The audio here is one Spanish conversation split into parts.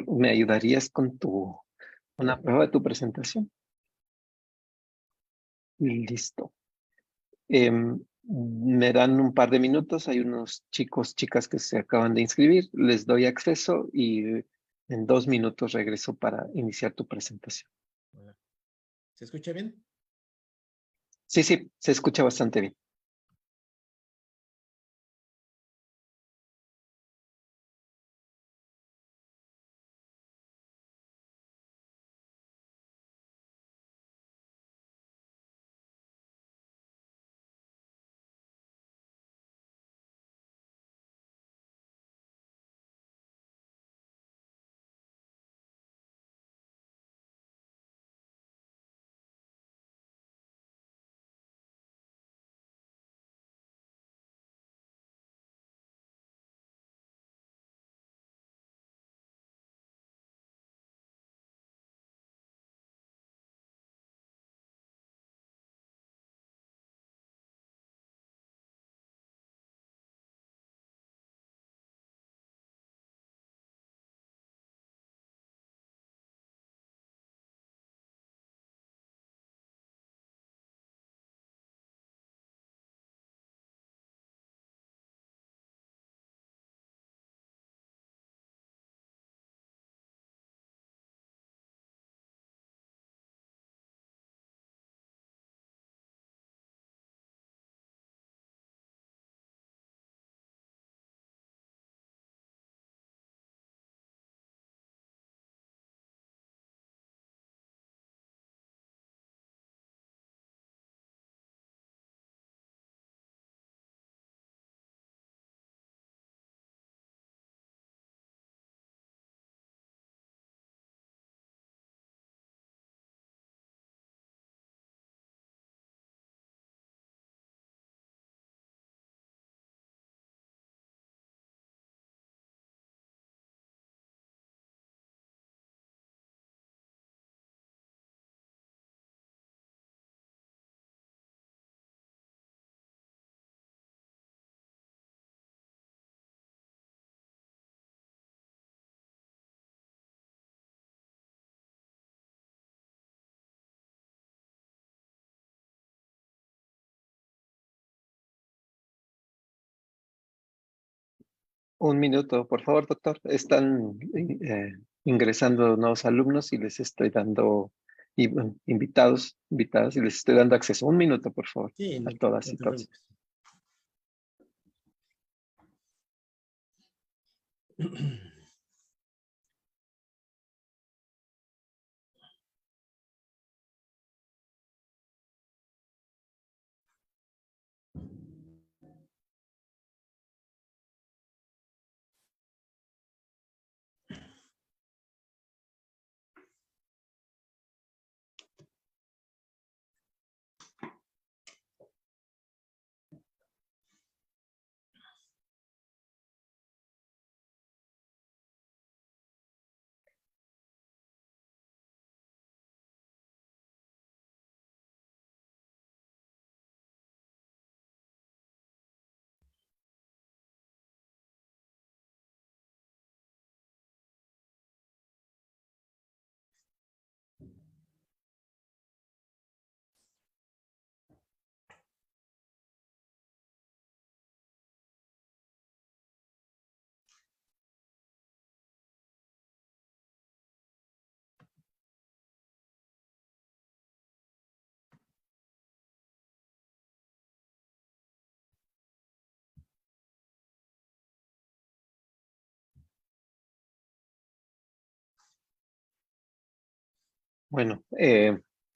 ¿Me ayudarías con una prueba de tu presentación? Listo. Me dan un par de minutos. Hay unos chicos, chicas que se acaban de inscribir. Les doy acceso y en 2 minutos regreso para iniciar tu presentación. Hola. ¿Se escucha bien? Sí, sí, se escucha bastante bien. Un minuto, por favor, doctor. Están ingresando nuevos alumnos y les estoy dando invitadas y les estoy dando acceso. Un minuto, por favor, Sí, a no, todas no y te todos. preocupes. Bueno,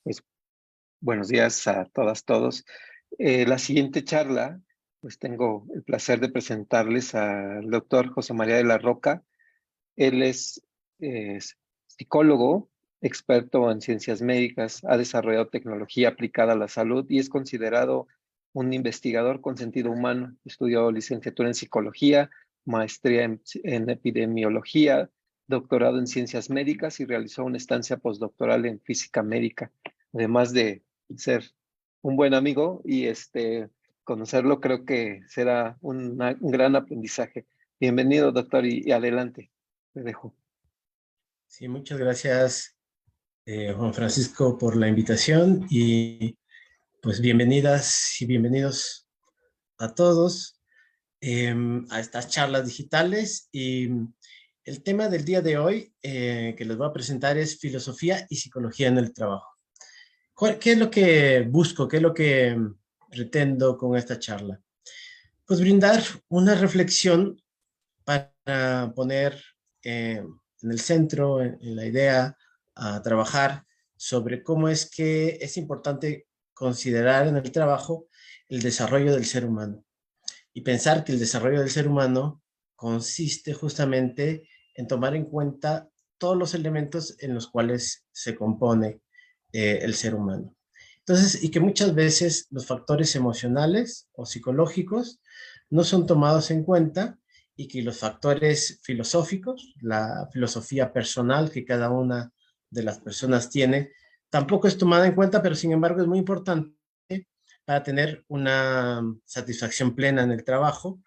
pues buenos días a todas, todos. La siguiente charla, pues tengo el placer de presentarles al doctor José María de la Roca. Él es psicólogo, experto en ciencias médicas, ha desarrollado tecnología aplicada a la salud y es considerado un investigador con sentido humano. Estudió licenciatura en psicología, maestría en epidemiología, doctorado en ciencias médicas y realizó una estancia postdoctoral en física médica. Además de ser un buen amigo y conocerlo, creo que será un gran aprendizaje. Bienvenido, doctor, y adelante. Te dejo. Sí, muchas gracias, Juan Francisco, por la invitación y pues bienvenidas y bienvenidos a todos a estas charlas digitales. Y el tema del día de hoy que les voy a presentar es filosofía y psicología en el trabajo. ¿Qué es lo que busco? ¿Qué es lo que pretendo con esta charla? Pues brindar una reflexión para poner en el centro, en la idea, a trabajar sobre cómo es que es importante considerar en el trabajo el desarrollo del ser humano y pensar que el desarrollo del ser humano consiste justamente en tomar en cuenta todos los elementos en los cuales se compone el ser humano. Entonces, y que muchas veces los factores emocionales o psicológicos no son tomados en cuenta y que los factores filosóficos, la filosofía personal que cada una de las personas tiene, tampoco es tomada en cuenta, pero sin embargo es muy importante para tener una satisfacción plena en el trabajo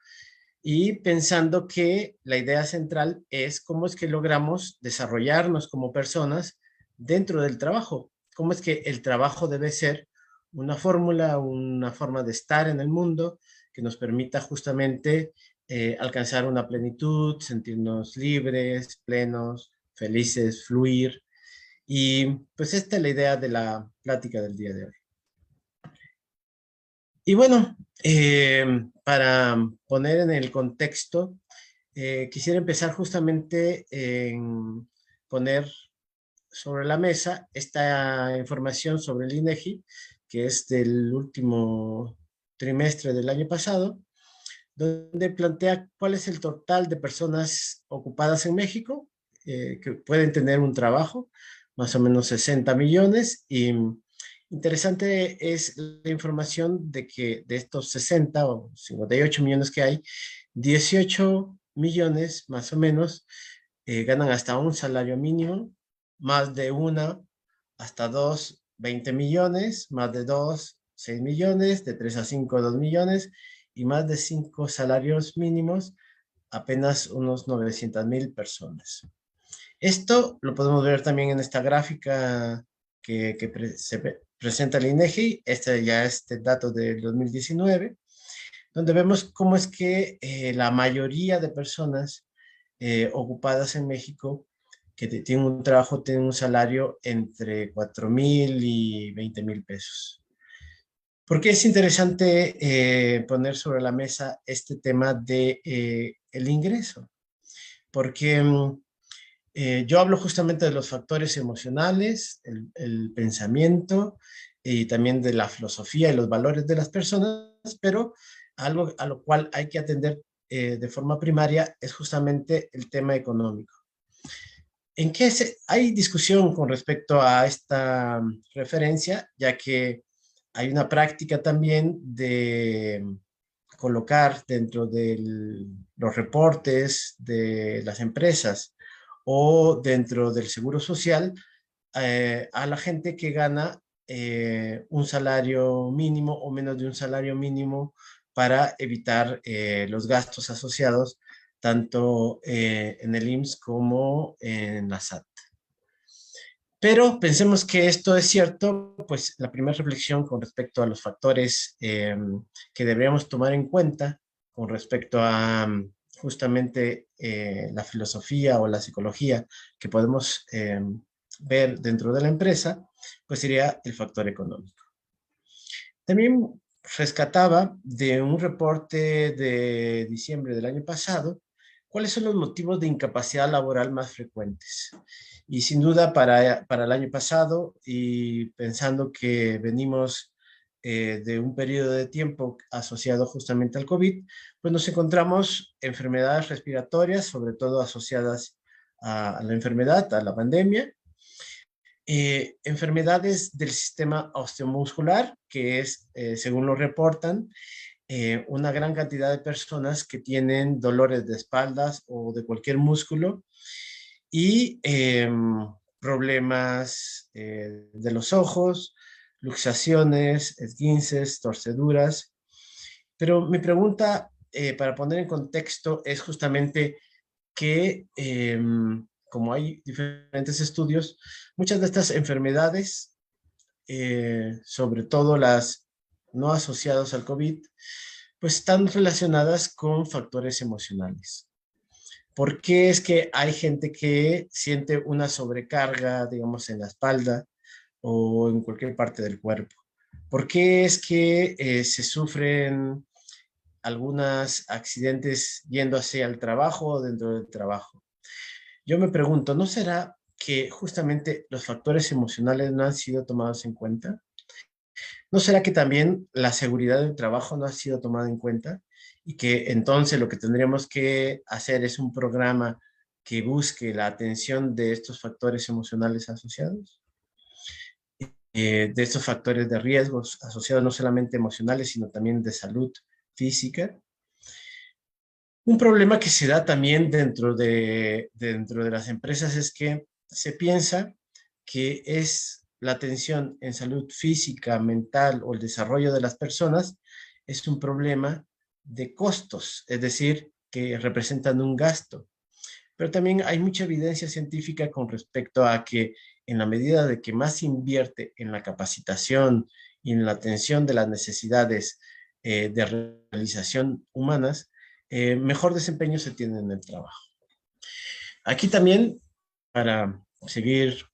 y pensando que la idea central es cómo es que logramos desarrollarnos como personas dentro del trabajo, cómo es que el trabajo debe ser una fórmula, una forma de estar en el mundo que nos permita justamente alcanzar una plenitud, sentirnos libres, plenos, felices, fluir. Y pues esta es la idea de la plática del día de hoy. Y bueno, para poner en el contexto, quisiera empezar justamente en poner sobre la mesa esta información sobre el INEGI, que es del último trimestre del año pasado, donde plantea cuál es el total de personas ocupadas en México que pueden tener un trabajo, más o menos 60 millones, y interesante es la información de que de estos 60 o 58 millones que hay, 18 millones más o menos ganan hasta un salario mínimo, más de una hasta dos, 20 millones, más de dos, 6 millones, de 3 a 5, 2 millones, y más de 5 salarios mínimos, apenas unos 900,000 personas. Esto lo podemos ver también en esta gráfica que presenta el INEGI. Este ya es el dato del 2019, donde vemos cómo es que la mayoría de personas ocupadas en México que tienen un trabajo tienen un salario entre 4,000 y 20,000 pesos. ¿Por qué es interesante poner sobre la mesa este tema de el ingreso? Porque yo hablo justamente de los factores emocionales, el pensamiento y también de la filosofía y los valores de las personas, pero algo a lo cual hay que atender de forma primaria es justamente el tema económico. ¿En qué hay discusión con respecto a esta referencia, ya que hay una práctica también de colocar dentro de los reportes de las empresas o dentro del seguro social a la gente que gana un salario mínimo o menos de un salario mínimo para evitar los gastos asociados tanto en el IMSS como en la SAT. Pero pensemos que esto es cierto, pues la primera reflexión con respecto a los factores que deberíamos tomar en cuenta con respecto a justamente la filosofía o la psicología que podemos ver dentro de la empresa, pues sería el factor económico. También rescataba de un reporte de diciembre del año pasado cuáles son los motivos de incapacidad laboral más frecuentes. Y sin duda para el año pasado, y pensando que venimos de un periodo de tiempo asociado justamente al COVID, pues nos encontramos enfermedades respiratorias, sobre todo asociadas a la enfermedad, a la pandemia, enfermedades del sistema osteomuscular, que es, según lo reportan, una gran cantidad de personas que tienen dolores de espaldas o de cualquier músculo y problemas de los ojos, luxaciones, esguinces, torceduras. Pero mi pregunta para poner en contexto es justamente que como hay diferentes estudios, muchas de estas enfermedades, sobre todo las no asociadas al COVID, pues están relacionadas con factores emocionales. ¿Por qué es que hay gente que siente una sobrecarga, digamos, en la espalda o en cualquier parte del cuerpo? ¿Por qué es que se sufren algunos accidentes yendo hacia el trabajo o dentro del trabajo? Yo me pregunto, ¿no será que justamente los factores emocionales no han sido tomados en cuenta? ¿No será que también la seguridad del trabajo no ha sido tomada en cuenta? Y que entonces lo que tendríamos que hacer es un programa que busque la atención de estos factores emocionales asociados, de estos factores de riesgos asociados no solamente emocionales, sino también de salud física. Un problema que se da también dentro de las empresas es que se piensa que es la atención en salud física, mental o el desarrollo de las personas es un problema de costos, es decir, que representan un gasto. Pero también hay mucha evidencia científica con respecto a que en la medida de que más se invierte en la capacitación y en la atención de las necesidades de realización humanas, mejor desempeño se tiene en el trabajo. Aquí también, para seguir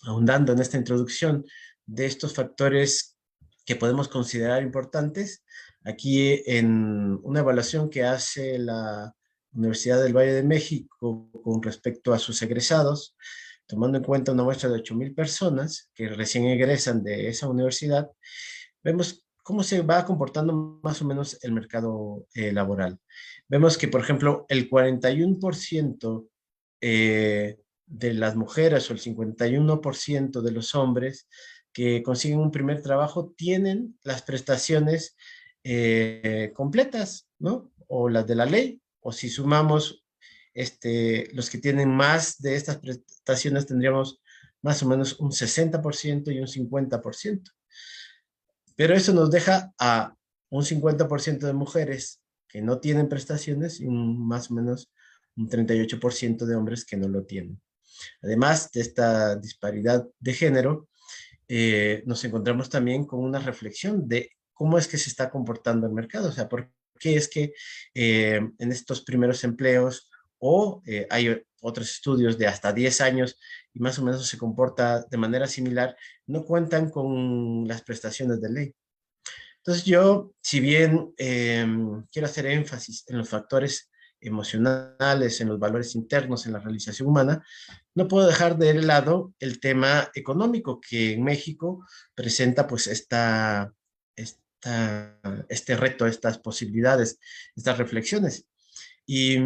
ahondando en esta introducción de estos factores que podemos considerar importantes, aquí en una evaluación que hace la Universidad del Valle de México con respecto a sus egresados, tomando en cuenta una muestra de 8,000 personas que recién egresan de esa universidad, vemos cómo se va comportando más o menos el mercado laboral. Vemos que, por ejemplo, el 41% de las mujeres o el 51% de los hombres que consiguen un primer trabajo tienen las prestaciones completas, ¿no? O las de la ley, o si sumamos los que tienen más de estas prestaciones, tendríamos más o menos un 60% y un 50%. Pero eso nos deja a un 50% de mujeres que no tienen prestaciones y más o menos un 38% de hombres que no lo tienen. Además de esta disparidad de género, nos encontramos también con una reflexión de cómo es que se está comportando el mercado, o sea, por qué es que en estos primeros empleos o hay otros estudios de hasta 10 años y más o menos se comporta de manera similar, no cuentan con las prestaciones de ley. Entonces yo, si bien quiero hacer énfasis en los factores emocionales, en los valores internos, en la realización humana, no puedo dejar de lado el tema económico que en México presenta pues este reto, estas posibilidades, estas reflexiones. Y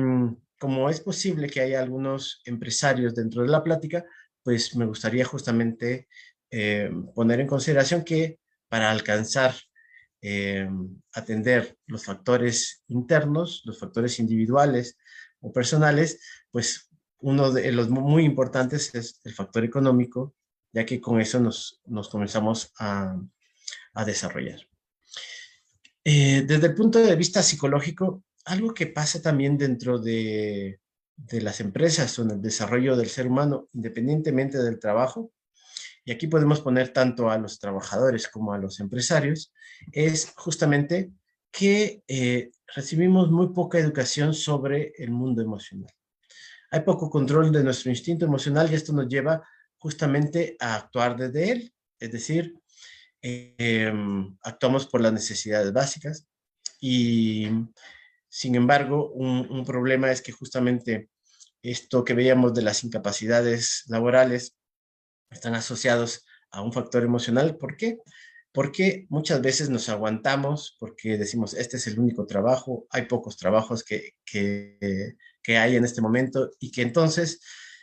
como es posible que haya algunos empresarios dentro de la plática, pues me gustaría justamente poner en consideración que para alcanzar eh, atender los factores internos, los factores individuales o personales, pues uno de los muy importantes es el factor económico, ya que con eso nos comenzamos a desarrollar. Desde el punto de vista psicológico, algo que pasa también dentro de las empresas o en el desarrollo del ser humano, independientemente del trabajo, y aquí podemos poner tanto a los trabajadores como a los empresarios, es justamente que recibimos muy poca educación sobre el mundo emocional. Hay poco control de nuestro instinto emocional y esto nos lleva justamente a actuar desde él, es decir, actuamos por las necesidades básicas y sin embargo un problema es que justamente esto que veíamos de las incapacidades laborales están asociados a un factor emocional. ¿Por qué? Porque muchas veces nos aguantamos porque decimos, este es el único trabajo, hay pocos trabajos que hay en este momento y que entonces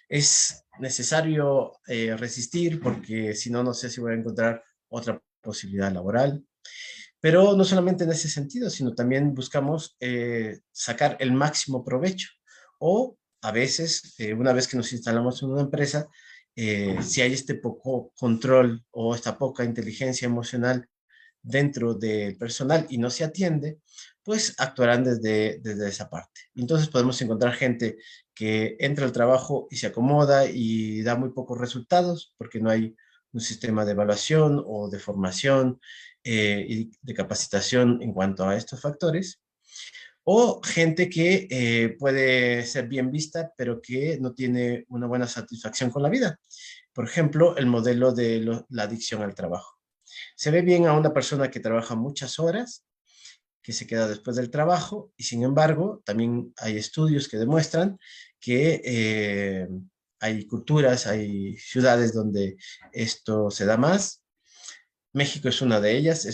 es necesario resistir porque si no, no sé si voy a encontrar otra posibilidad laboral. Pero no solamente en ese sentido, sino también buscamos sacar el máximo provecho. O a veces, una vez que nos instalamos en una empresa, si hay este poco control o esta poca inteligencia emocional dentro del personal y no se atiende, pues actuarán desde esa parte. Entonces podemos encontrar gente que entra al trabajo y se acomoda y da muy pocos resultados porque no hay un sistema de evaluación o de formación y de capacitación en cuanto a estos factores. O gente que puede ser bien vista, pero que no tiene una buena satisfacción con la vida. Por ejemplo, el modelo de la adicción al trabajo. Se ve bien a una persona que trabaja muchas horas, que se queda después del trabajo, y sin embargo, también hay estudios que demuestran que hay culturas, hay ciudades donde esto se da más. México es una de ellas,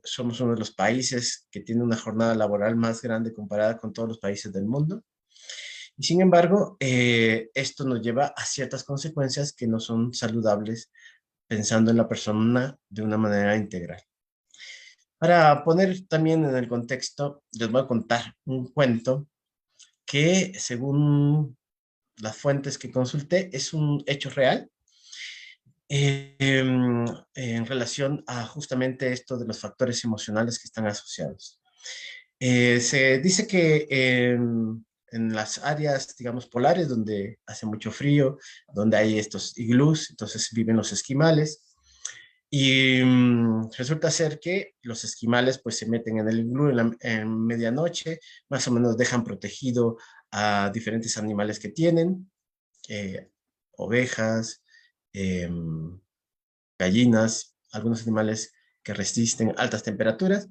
somos uno de los países que tiene una jornada laboral más grande comparada con todos los países del mundo. Y sin embargo, esto nos lleva a ciertas consecuencias que no son saludables pensando en la persona de una manera integral. Para poner también en el contexto, les voy a contar un cuento que, según las fuentes que consulté, es un hecho real en relación a justamente esto de los factores emocionales que están asociados. Se dice que en las áreas, digamos, polares, donde hace mucho frío, donde hay estos iglús, entonces viven los esquimales, y resulta ser que los esquimales pues se meten en el iglú en medianoche, más o menos dejan protegido a diferentes animales que tienen, eh, ovejas, eh, gallinas, algunos animales que resisten altas temperaturas,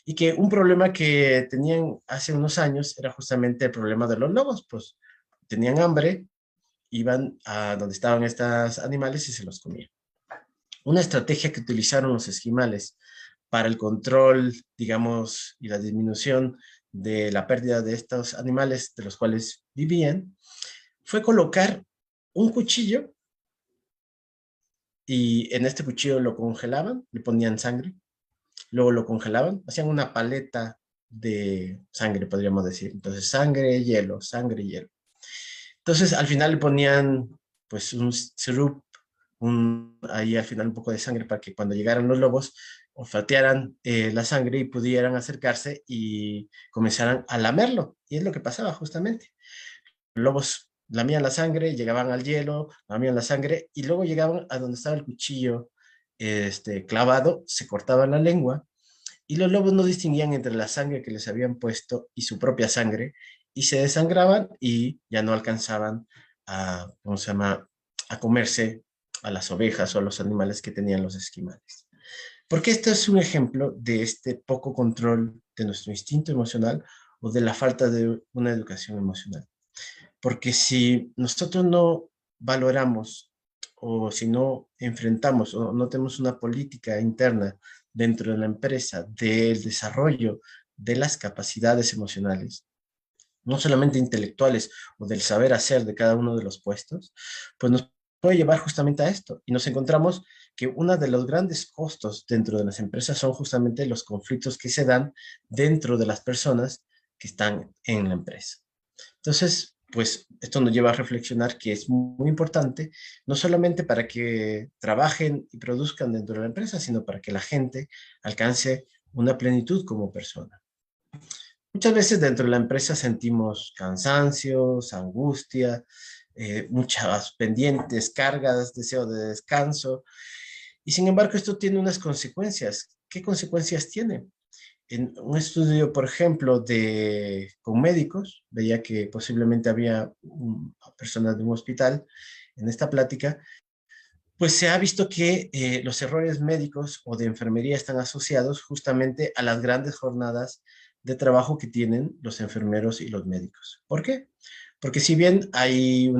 y que un problema que tenían hace unos años era justamente el problema de los lobos, pues tenían hambre, iban a donde estaban estos animales y se los comían. Una estrategia que utilizaron los esquimales para el control, digamos, y la disminución de la pérdida de estos animales de los cuales vivían, fue colocar un cuchillo y en este cuchillo lo congelaban, le ponían sangre, luego lo congelaban, hacían una paleta de sangre, podríamos decir. Entonces, sangre, hielo. Entonces, al final le ponían pues un sirup, ahí al final un poco de sangre para que cuando llegaran los lobos olfatearan la sangre y pudieran acercarse y comenzaran a lamerlo. Y es lo que pasaba justamente. Los lobos lamían la sangre, llegaban al hielo, lamían la sangre y luego llegaban a donde estaba el cuchillo clavado, se cortaban la lengua y los lobos no distinguían entre la sangre que les habían puesto y su propia sangre y se desangraban y ya no alcanzaban a, ¿cómo se llama?, a comerse a las ovejas o a los animales que tenían los esquimales. Porque esto es un ejemplo de este poco control de nuestro instinto emocional o de la falta de una educación emocional. Porque si nosotros no valoramos o si no enfrentamos o no tenemos una política interna dentro de la empresa del desarrollo de las capacidades emocionales, no solamente intelectuales o del saber hacer de cada uno de los puestos, pues nos puede llevar justamente a esto. Y nos encontramos que uno de los grandes costos dentro de las empresas son justamente los conflictos que se dan dentro de las personas que están en la empresa. Entonces, pues esto nos lleva a reflexionar que es muy importante, no solamente para que trabajen y produzcan dentro de la empresa, sino para que la gente alcance una plenitud como persona. Muchas veces dentro de la empresa sentimos cansancios, angustia, muchas pendientes, cargas, deseo de descanso, y sin embargo esto tiene unas consecuencias. ¿Qué consecuencias tiene? En un estudio, por ejemplo, con médicos, veía que posiblemente había personas de un hospital en esta plática, pues se ha visto que los errores médicos o de enfermería están asociados justamente a las grandes jornadas de trabajo que tienen los enfermeros y los médicos. ¿Por qué? Porque si bien hay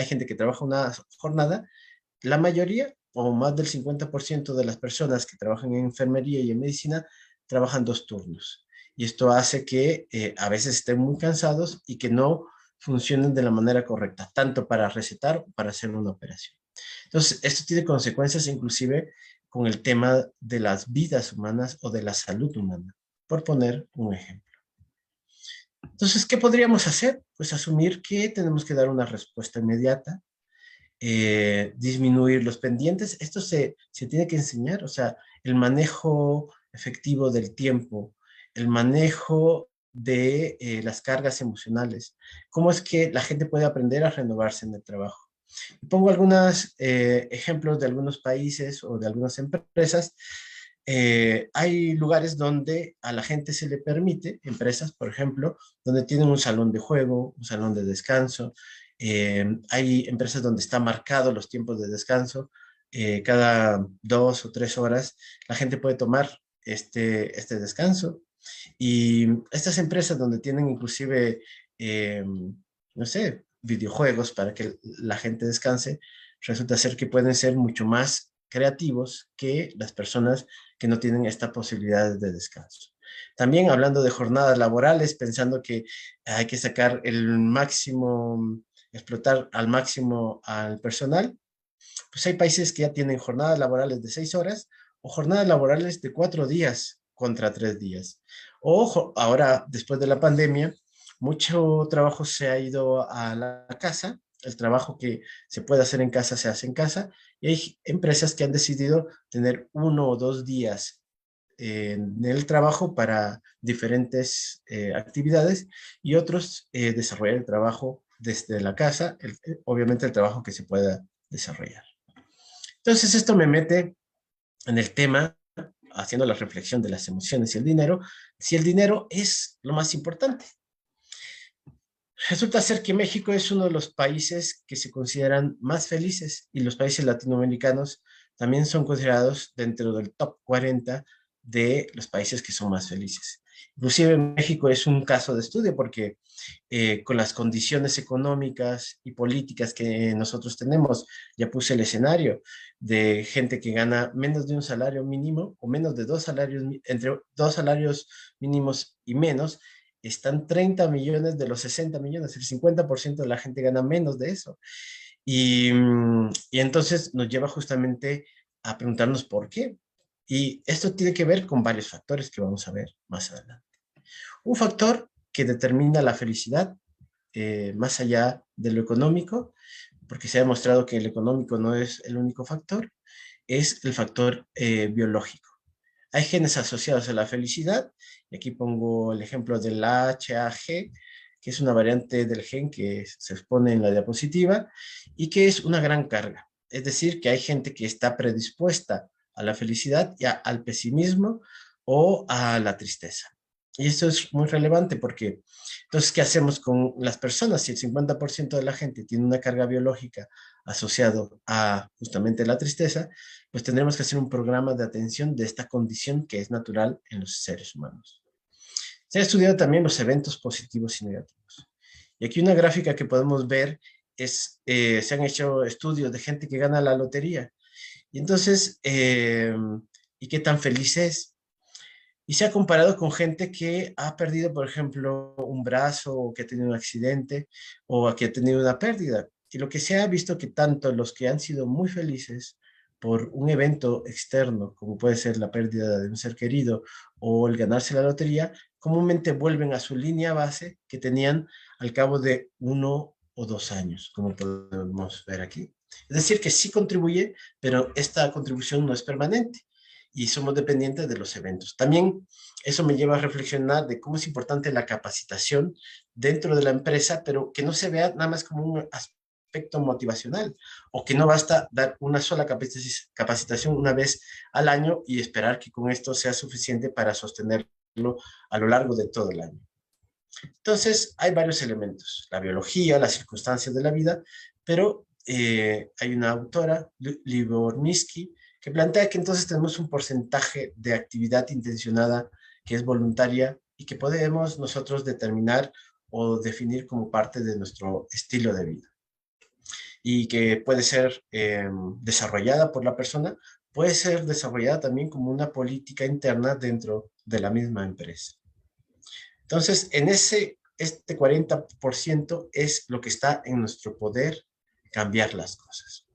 gente que trabaja una jornada, la mayoría o más del 50% de las personas que trabajan en enfermería y en medicina trabajan 2 turnos. Y esto hace que a veces estén muy cansados y que no funcionen de la manera correcta, tanto para recetar o para hacer una operación. Entonces, esto tiene consecuencias inclusive con el tema de las vidas humanas o de la salud humana, por poner un ejemplo. Entonces, ¿qué podríamos hacer? Pues asumir que tenemos que dar una respuesta inmediata, disminuir los pendientes. Esto se tiene que enseñar, o sea, el manejo efectivo del tiempo, el manejo de las cargas emocionales, cómo es que la gente puede aprender a renovarse en el trabajo. Pongo algunos ejemplos de algunos países o de algunas empresas. Hay lugares donde a la gente se le permite, empresas, por ejemplo, donde tienen un salón de juego, un salón de descanso. Hay empresas donde está marcado los tiempos de descanso. Cada 2 o 3 horas la gente puede tomar este descanso. Y estas empresas donde tienen inclusive, no sé, videojuegos para que la gente descanse, resulta ser que pueden ser mucho más creativos que las personas que no tienen esta posibilidad de descanso. También hablando de jornadas laborales, pensando que hay que sacar el máximo, explotar al máximo al personal, pues hay países que ya tienen jornadas laborales de 6 horas o jornadas laborales de 4 días contra 3 días. O ahora, después de la pandemia, mucho trabajo se ha ido a la casa, el trabajo que se puede hacer en casa se hace en casa, y hay empresas que han decidido tener 1 o 2 días en el trabajo para diferentes actividades y otros desarrollar el trabajo desde la casa, obviamente el trabajo que se pueda desarrollar. Entonces esto me mete en el tema, haciendo la reflexión de las emociones y el dinero, si el dinero es lo más importante. Resulta ser que México es uno de los países que se consideran más felices y los países latinoamericanos también son considerados dentro del top 40 de los países que son más felices. Inclusive México es un caso de estudio porque con las condiciones económicas y políticas que nosotros tenemos, ya puse el escenario de gente que gana menos de un salario mínimo o menos de 2 salarios, entre 2 salarios mínimos y menos, están 30 millones de los 60 millones, el 50% de la gente gana menos de eso. Y entonces nos lleva justamente a preguntarnos por qué. Y esto tiene que ver con varios factores que vamos a ver más adelante. Un factor que determina la felicidad, más allá de lo económico, porque se ha demostrado que el económico no es el único factor, es el factor biológico. Hay genes asociados a la felicidad, y aquí pongo el ejemplo del HAG, que es una variante del gen que se expone en la diapositiva y que es una gran carga. Es decir, que hay gente que está predispuesta a la felicidad y al pesimismo o a la tristeza. Y esto es muy relevante porque, entonces, ¿qué hacemos con las personas? Si el 50% de la gente tiene una carga biológica asociado a justamente la tristeza, pues tendremos que hacer un programa de atención de esta condición que es natural en los seres humanos. Se ha estudiado también los eventos positivos y negativos. Y aquí una gráfica que podemos ver es, se han hecho estudios de gente que gana la lotería. Y entonces, ¿y qué tan feliz es? Y se ha comparado con gente que ha perdido, por ejemplo, un brazo o que ha tenido un accidente o que ha tenido una pérdida. Y lo que se ha visto que tanto los que han sido muy felices por un evento externo, como puede ser la pérdida de un ser querido o el ganarse la lotería, comúnmente vuelven a su línea base que tenían al cabo de 1 o 2 años, como podemos ver aquí. Es decir, que sí contribuye, pero esta contribución no es permanente y somos dependientes de los eventos. También eso me lleva a reflexionar de cómo es importante la capacitación dentro de la empresa, pero que no se vea nada más como un aspecto motivacional o que no basta dar una sola capacitación una vez al año y esperar que con esto sea suficiente para sostenerlo a lo largo de todo el año. Entonces, hay varios elementos, la biología, las circunstancias de la vida, pero hay una autora, Libornisky, que plantea que entonces tenemos un porcentaje de actividad intencionada que es voluntaria y que podemos nosotros determinar o definir como parte de nuestro estilo de vida y que puede ser desarrollada por la persona, puede ser desarrollada también como una política interna dentro de la misma empresa. Entonces, este 40% es lo que está en nuestro poder cambiar las cosas.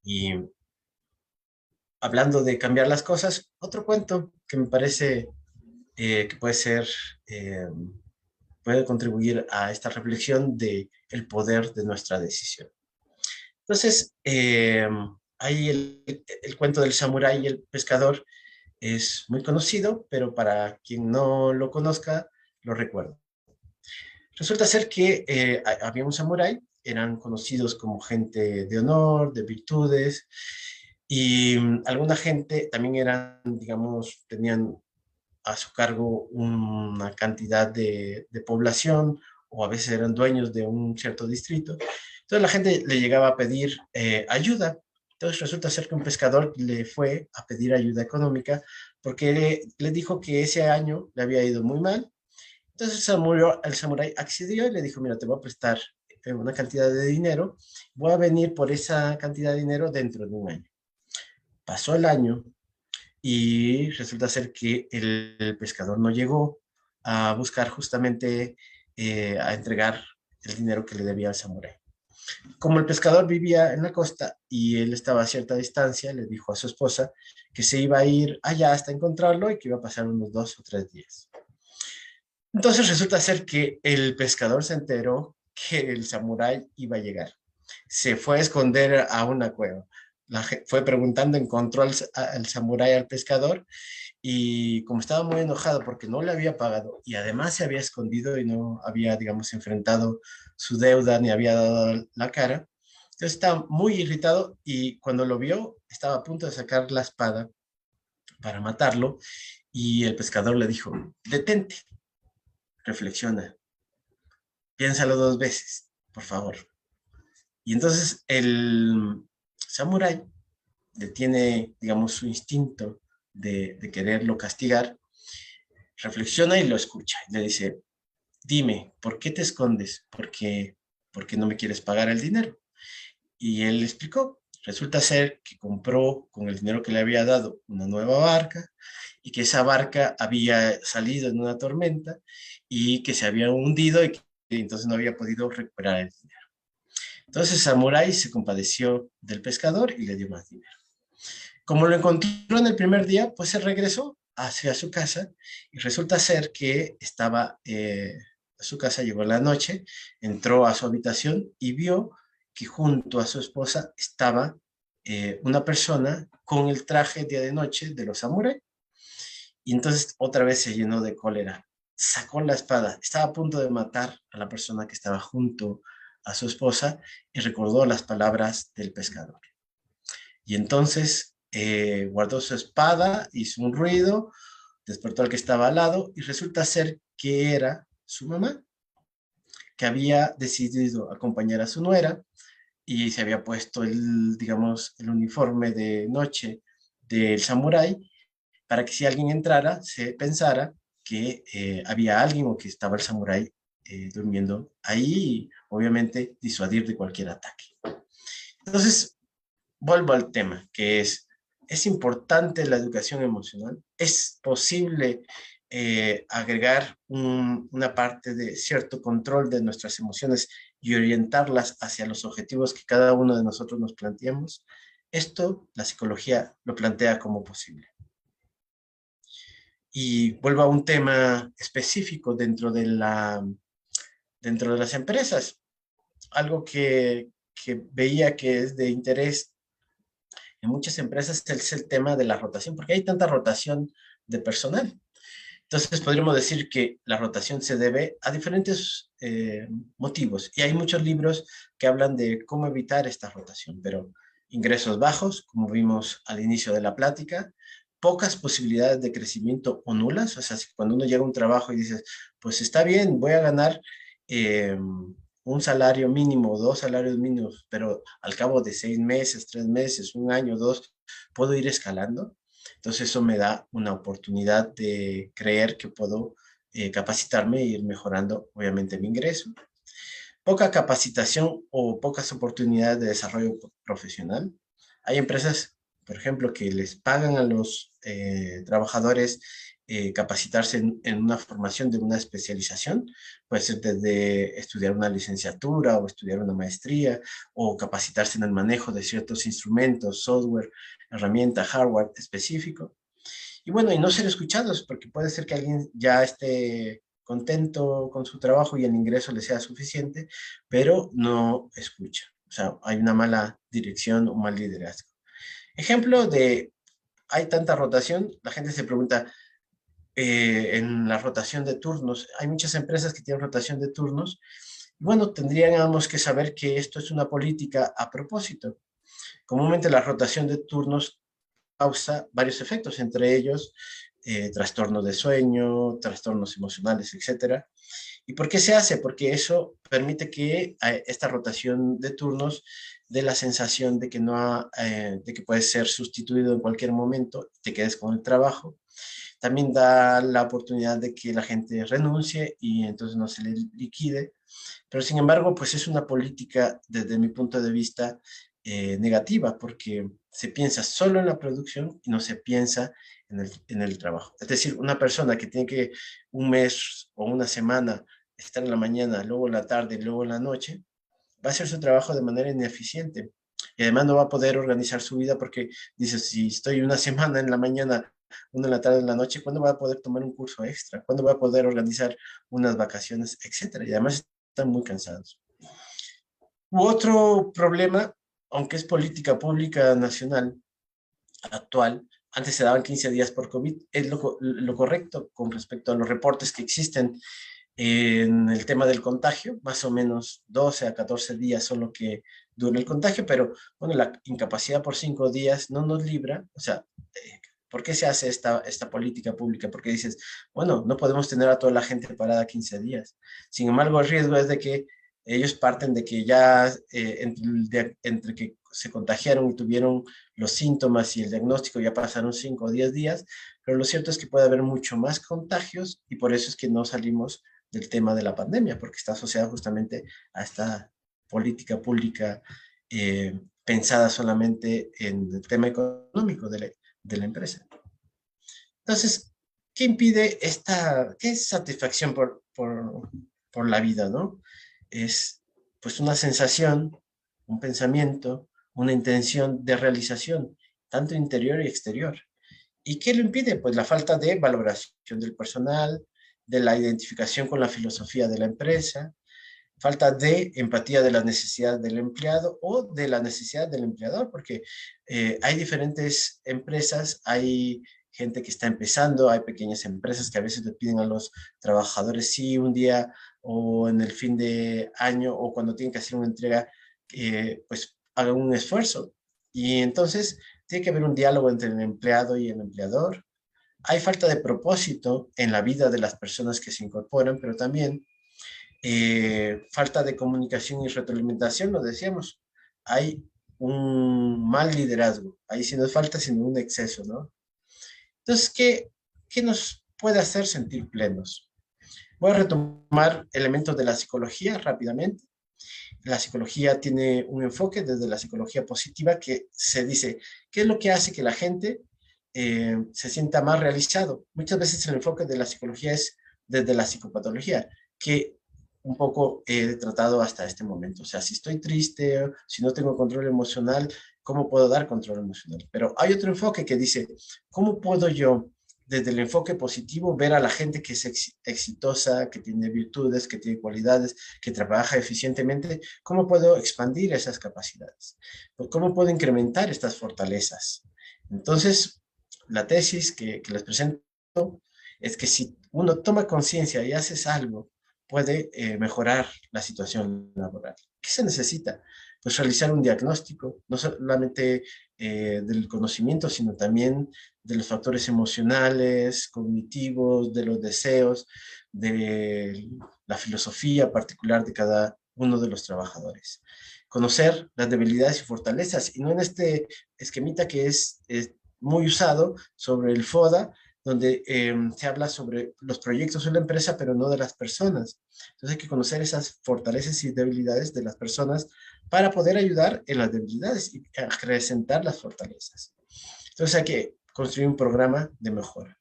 Y hablando de cambiar las cosas, otro cuento que me parece que puede ser, puede contribuir a esta reflexión de el poder de nuestra decisión. Entonces, hay el cuento del samurái y el pescador, es muy conocido, pero para quien no lo conozca, lo recuerdo. Resulta ser que había un samurái, eran conocidos como gente de honor, de virtudes, y alguna gente también eran, digamos, tenían a su cargo una cantidad de población, o a veces eran dueños de un cierto distrito. Entonces la gente le llegaba a pedir ayuda. Entonces resulta ser que un pescador le fue a pedir ayuda económica porque le dijo que ese año le había ido muy mal. Entonces el samurái accedió y le dijo, mira, te voy a prestar una cantidad de dinero, voy a venir por esa cantidad de dinero dentro de un año. Pasó el año y resulta ser que el pescador no llegó a buscar justamente a entregar el dinero que le debía al samurái. Como el pescador vivía en la costa y él estaba a cierta distancia, le dijo a su esposa que se iba a ir allá hasta encontrarlo y que iba a pasar unos 2 o 3 días. Entonces resulta ser que el pescador se enteró que el samurái iba a llegar. Se fue a esconder a una cueva. Fue preguntando, encontró al samurái, al pescador, y como estaba muy enojado porque no le había pagado y además se había escondido y no había, digamos, enfrentado su deuda ni había dado la cara, entonces estaba muy irritado y cuando lo vio estaba a punto de sacar la espada para matarlo y el pescador le dijo, detente, reflexiona, piénsalo 2 veces, por favor. Y entonces el samurái detiene, digamos, su instinto de quererlo castigar, reflexiona y lo escucha. Y le dice, dime, ¿por qué te escondes? ¿Por qué no me quieres pagar el dinero? Y él le explicó. Resulta ser que compró con el dinero que le había dado una nueva barca y que esa barca había salido en una tormenta y que se había hundido y que entonces no había podido recuperar el dinero. Entonces Samurai se compadeció del pescador y le dio más dinero. Como lo encontró en el primer día, pues se regresó hacia su casa y resulta ser que estaba a su casa, llegó en la noche, entró a su habitación y vio que junto a su esposa estaba una persona con el traje día de noche de los samuráis. Y entonces otra vez se llenó de cólera. Sacó la espada, estaba a punto de matar a la persona que estaba junto a su esposa y recordó las palabras del pescador. Y entonces guardó su espada, hizo un ruido, despertó al que estaba al lado y resulta ser que era su mamá, que había decidido acompañar a su nuera y se había puesto el, digamos, el uniforme de noche del samurái para que si alguien entrara se pensara que había alguien o que estaba el samurái durmiendo ahí y obviamente disuadir de cualquier ataque. Entonces, vuelvo al tema, que es importante la educación emocional, es posible agregar una parte de cierto control de nuestras emociones y orientarlas hacia los objetivos que cada uno de nosotros nos planteamos. Esto la psicología lo plantea como posible. Y vuelvo a un tema específico dentro de las empresas, algo que veía que es de interés en muchas empresas es el tema de la rotación, porque hay tanta rotación de personal. Entonces, podríamos decir que la rotación se debe a diferentes motivos. Y hay muchos libros que hablan de cómo evitar esta rotación, pero ingresos bajos, como vimos al inicio de la plática, pocas posibilidades de crecimiento o nulas. O sea, si cuando uno llega a un trabajo y dices, pues está bien, voy a ganar un salario mínimo, 2 salarios mínimos, pero al cabo de 6 meses, 3 meses, un año, dos, puedo ir escalando. Entonces eso me da una oportunidad de creer que puedo capacitarme e ir mejorando, obviamente, mi ingreso. Poca capacitación o pocas oportunidades de desarrollo profesional. Hay empresas, por ejemplo, que les pagan a los trabajadores capacitarse en una formación de una especialización, puede ser desde estudiar una licenciatura o estudiar una maestría o capacitarse en el manejo de ciertos instrumentos, software, herramienta, hardware específico. Y bueno, y no ser escuchados, porque puede ser que alguien ya esté contento con su trabajo y el ingreso le sea suficiente, pero no escucha. O sea, hay una mala dirección, un mal liderazgo. Ejemplo de hay tanta rotación, la gente se pregunta, en la rotación de turnos, hay muchas empresas que tienen rotación de turnos. Bueno, tendríamos que saber que esto es una política a propósito. Comúnmente la rotación de turnos causa varios efectos, entre ellos trastornos de sueño, trastornos emocionales, etcétera. ¿Y por qué se hace? Porque eso permite que esta rotación de turnos dé la sensación de que, de que puedes ser sustituido en cualquier momento, te quedes con el trabajo. También da la oportunidad de que la gente renuncie y entonces no se le liquide. Pero sin embargo, pues es una política desde mi punto de vista negativa, porque se piensa solo en la producción y no se piensa en el trabajo. Es decir, una persona que tiene que un mes o una semana estar en la mañana, luego en la tarde, luego en la noche, va a hacer su trabajo de manera ineficiente. Y además no va a poder organizar su vida porque dice, si estoy una semana en la mañana, una en la tarde, en la noche, ¿cuándo va a poder tomar un curso extra? ¿Cuándo va a poder organizar unas vacaciones, etcétera? Y además están muy cansados. Otro problema, aunque es política pública nacional actual, antes se daban 15 días por COVID, es lo correcto con respecto a los reportes que existen en el tema del contagio, más o menos 12 a 14 días son lo que dura el contagio, pero bueno, la incapacidad por 5 días no nos libra, o sea, ¿por qué se hace esta política pública? Porque dices, bueno, no podemos tener a toda la gente parada 15 días. Sin embargo, el riesgo es de que ellos parten de que ya entre que se contagiaron y tuvieron los síntomas y el diagnóstico ya pasaron 5 o 10 días, pero lo cierto es que puede haber mucho más contagios y por eso es que no salimos del tema de la pandemia, porque está asociada justamente a esta política pública pensada solamente en el tema económico de la empresa. Entonces, ¿qué impide qué es satisfacción por la vida, ¿no? Es pues una sensación, un pensamiento, una intención de realización, tanto interior y exterior. ¿Y qué lo impide? Pues la falta de valoración del personal, de la identificación con la filosofía de la empresa, falta de empatía de la necesidad del empleado o de la necesidad del empleador, porque hay diferentes empresas, hay gente que está empezando, hay pequeñas empresas que a veces le piden a los trabajadores, sí, un día o en el fin de año o cuando tienen que hacer una entrega, pues hagan un esfuerzo. Y entonces tiene que haber un diálogo entre el empleado y el empleador. Hay falta de propósito en la vida de las personas que se incorporan, pero también falta de comunicación y retroalimentación, lo decíamos. Hay un mal liderazgo. Ahí sí no es falta, sino un exceso, ¿no? Entonces, ¿qué nos puede hacer sentir plenos? Voy a retomar elementos de la psicología rápidamente. La psicología tiene un enfoque desde la psicología positiva que se dice, ¿qué es lo que hace que la gente se sienta más realizado? Muchas veces el enfoque de la psicología es desde la psicopatología, que un poco he tratado hasta este momento. O sea, si estoy triste, si no tengo control emocional, ¿cómo puedo dar control emocional? Pero hay otro enfoque que dice, ¿cómo puedo yo, desde el enfoque positivo, ver a la gente que es exitosa, que tiene virtudes, que tiene cualidades, que trabaja eficientemente? ¿Cómo puedo expandir esas capacidades? ¿Cómo puedo incrementar estas fortalezas? Entonces, la tesis que les presento es que si uno toma conciencia y haces algo, puede mejorar la situación laboral. ¿Qué se necesita? Pues realizar un diagnóstico, no solamente del conocimiento, sino también de los factores emocionales, cognitivos, de los deseos, de la filosofía particular de cada uno de los trabajadores. Conocer las debilidades y fortalezas, y no en este esquemita que es muy usado sobre el FODA, donde se habla sobre los proyectos de la empresa, pero no de las personas. Entonces hay que conocer esas fortalezas y debilidades de las personas para poder ayudar en las debilidades y acrecentar las fortalezas. Entonces hay que construir un programa de mejora.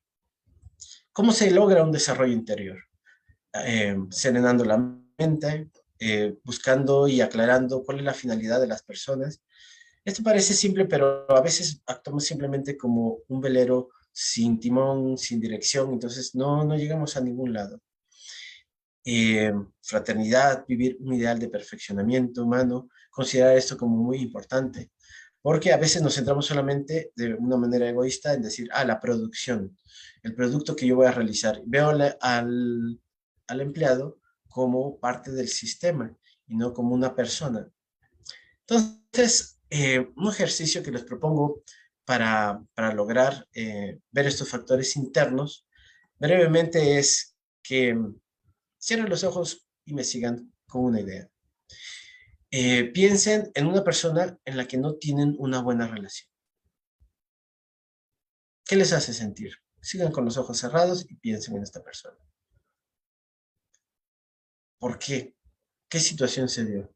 ¿Cómo se logra un desarrollo interior? Serenando la mente, buscando y aclarando cuál es la finalidad de las personas. Esto parece simple, pero a veces actuamos simplemente como un velero sin timón, sin dirección, entonces no llegamos a ningún lado. Fraternidad, vivir un ideal de perfeccionamiento humano, considerar esto como muy importante. Porque a veces nos centramos solamente de una manera egoísta en decir, la producción, el producto que yo voy a realizar. Veo al empleado como parte del sistema y no como una persona. Entonces, un ejercicio que les propongo para lograr ver estos factores internos, brevemente es que cierren los ojos y me sigan con una idea. Piensen en una persona en la que no tienen una buena relación. ¿Qué les hace sentir? Sigan con los ojos cerrados y piensen en esta persona. ¿Por qué? ¿Qué situación se dio?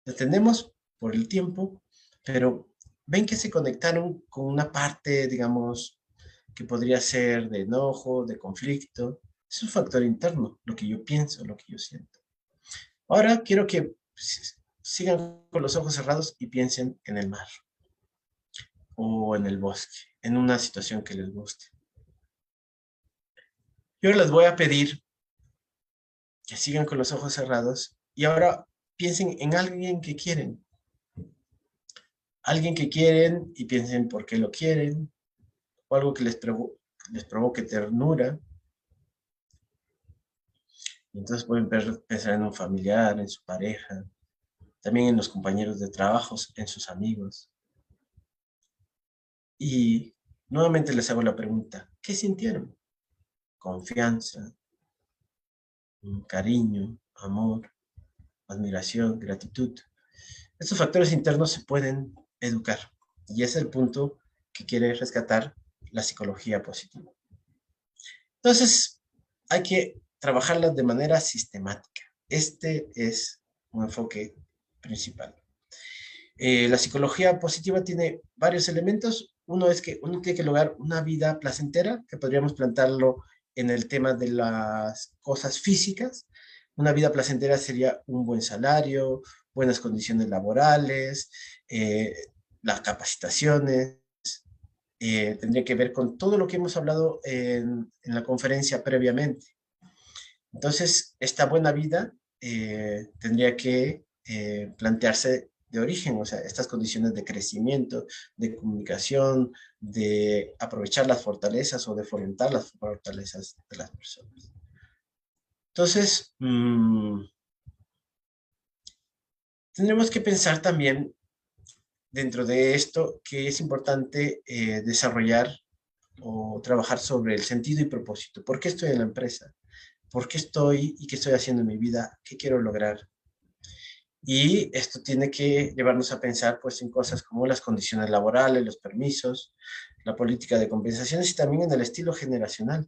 Detenemos por el tiempo, pero ven que se conectaron con una parte, digamos, que podría ser de enojo, de conflicto. Es un factor interno, lo que yo pienso, lo que yo siento. Ahora quiero que sigan con los ojos cerrados y piensen en el mar o en el bosque, en una situación que les guste. Yo les voy a pedir que sigan con los ojos cerrados y ahora piensen en alguien que quieren y piensen por qué lo quieren, o algo que les provoque ternura. Y entonces pueden pensar en un familiar, en su pareja, también en los compañeros de trabajo, en sus amigos. Y nuevamente les hago la pregunta, ¿qué sintieron? Confianza, cariño, amor, admiración, gratitud. Estos factores internos se pueden educar y ese es el punto que quiere rescatar la psicología positiva. Entonces, hay que trabajarlas de manera sistemática. Este es un enfoque principal. La psicología positiva tiene varios elementos. Uno es que uno tiene que lograr una vida placentera, que podríamos plantearlo en el tema de las cosas físicas. Una vida placentera sería un buen salario, buenas condiciones laborales, las capacitaciones, tendría que ver con todo lo que hemos hablado en la conferencia previamente. Entonces, esta buena vida tendría que plantearse de origen, o sea, estas condiciones de crecimiento, de comunicación, de aprovechar las fortalezas o de fomentar las fortalezas de las personas. Entonces, tendremos que pensar también dentro de esto que es importante desarrollar o trabajar sobre el sentido y propósito. ¿Por qué estoy en la empresa? ¿Por qué estoy y qué estoy haciendo en mi vida? ¿Qué quiero lograr? Y esto tiene que llevarnos a pensar pues, en cosas como las condiciones laborales, los permisos, la política de compensaciones y también en el estilo generacional.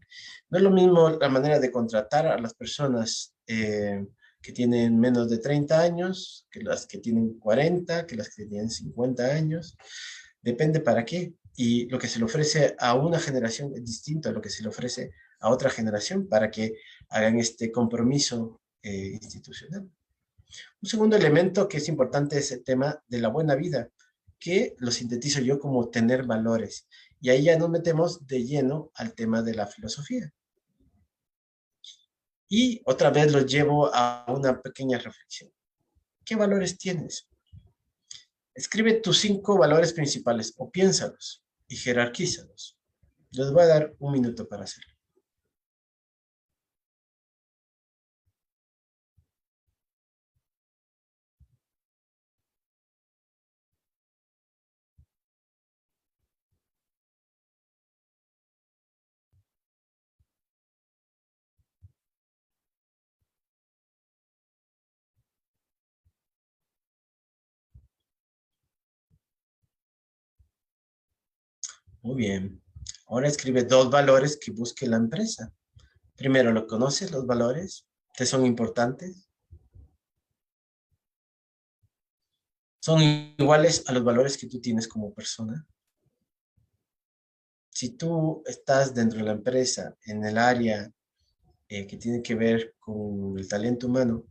No es lo mismo la manera de contratar a las personas que tienen menos de 30 años, que las que tienen 40, que las que tienen 50 años. Depende para qué. Y lo que se le ofrece a una generación es distinto a lo que se le ofrece a otra generación para que hagan este compromiso institucional. Un segundo elemento que es importante es el tema de la buena vida, que lo sintetizo yo como tener valores. Y ahí ya nos metemos de lleno al tema de la filosofía. Y otra vez los llevo a una pequeña reflexión. ¿Qué valores tienes? Escribe tus 5 valores principales o piénsalos y jerarquízalos. Les voy a dar un minuto para hacerlo. Muy bien. Ahora escribe 2 valores que busque la empresa. Primero, ¿lo conoces los valores? ¿Te son importantes? ¿Son iguales a los valores que tú tienes como persona? Si tú estás dentro de la empresa, en el área que tiene que ver con el talento humano,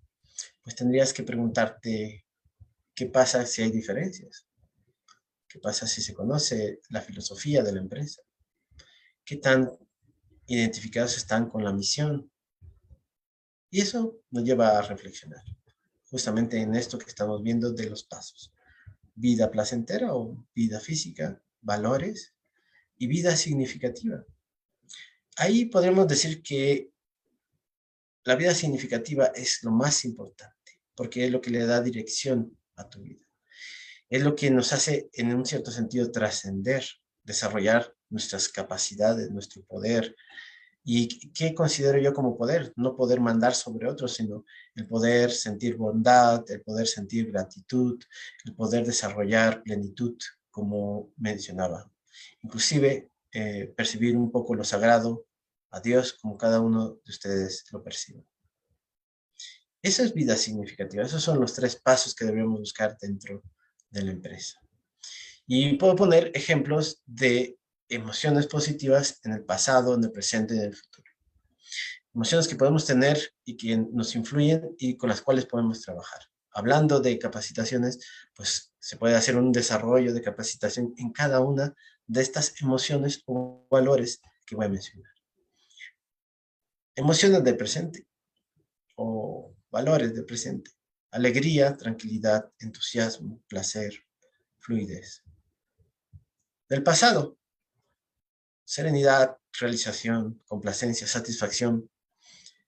pues tendrías que preguntarte qué pasa si hay diferencias, qué pasa si se conoce la filosofía de la empresa, qué tan identificados están con la misión. Y eso nos lleva a reflexionar. justamente en esto que estamos viendo de los pasos. Vida placentera o vida física, valores y vida significativa. Ahí podemos decir que la vida significativa es lo más importante, porque es lo que le da dirección a tu vida. Es lo que nos hace, en un cierto sentido, trascender, desarrollar nuestras capacidades, nuestro poder. ¿Y qué considero yo como poder? No poder mandar sobre otros, sino el poder sentir bondad, el poder sentir gratitud, el poder desarrollar plenitud, como mencionaba. Inclusive, percibir un poco lo sagrado a Dios como cada uno de ustedes lo percibe. Esa es vida significativa. Esos son los 3 pasos que debemos buscar dentro de la empresa. Y puedo poner ejemplos de emociones positivas en el pasado, en el presente y en el futuro. Emociones que podemos tener y que nos influyen y con las cuales podemos trabajar. Hablando de capacitaciones, pues se puede hacer un desarrollo de capacitación en cada una de estas emociones o valores que voy a mencionar. Emociones del presente o valores del presente. Alegría, tranquilidad, entusiasmo, placer, fluidez. Del pasado, serenidad, realización, complacencia, satisfacción.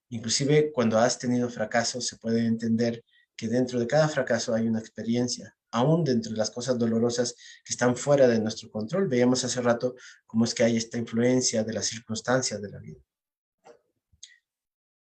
Inclusive cuando has tenido fracasos, se puede entender que dentro de cada fracaso hay una experiencia, aún dentro de las cosas dolorosas que están fuera de nuestro control. Veíamos hace rato cómo es que hay esta influencia de las circunstancias de la vida.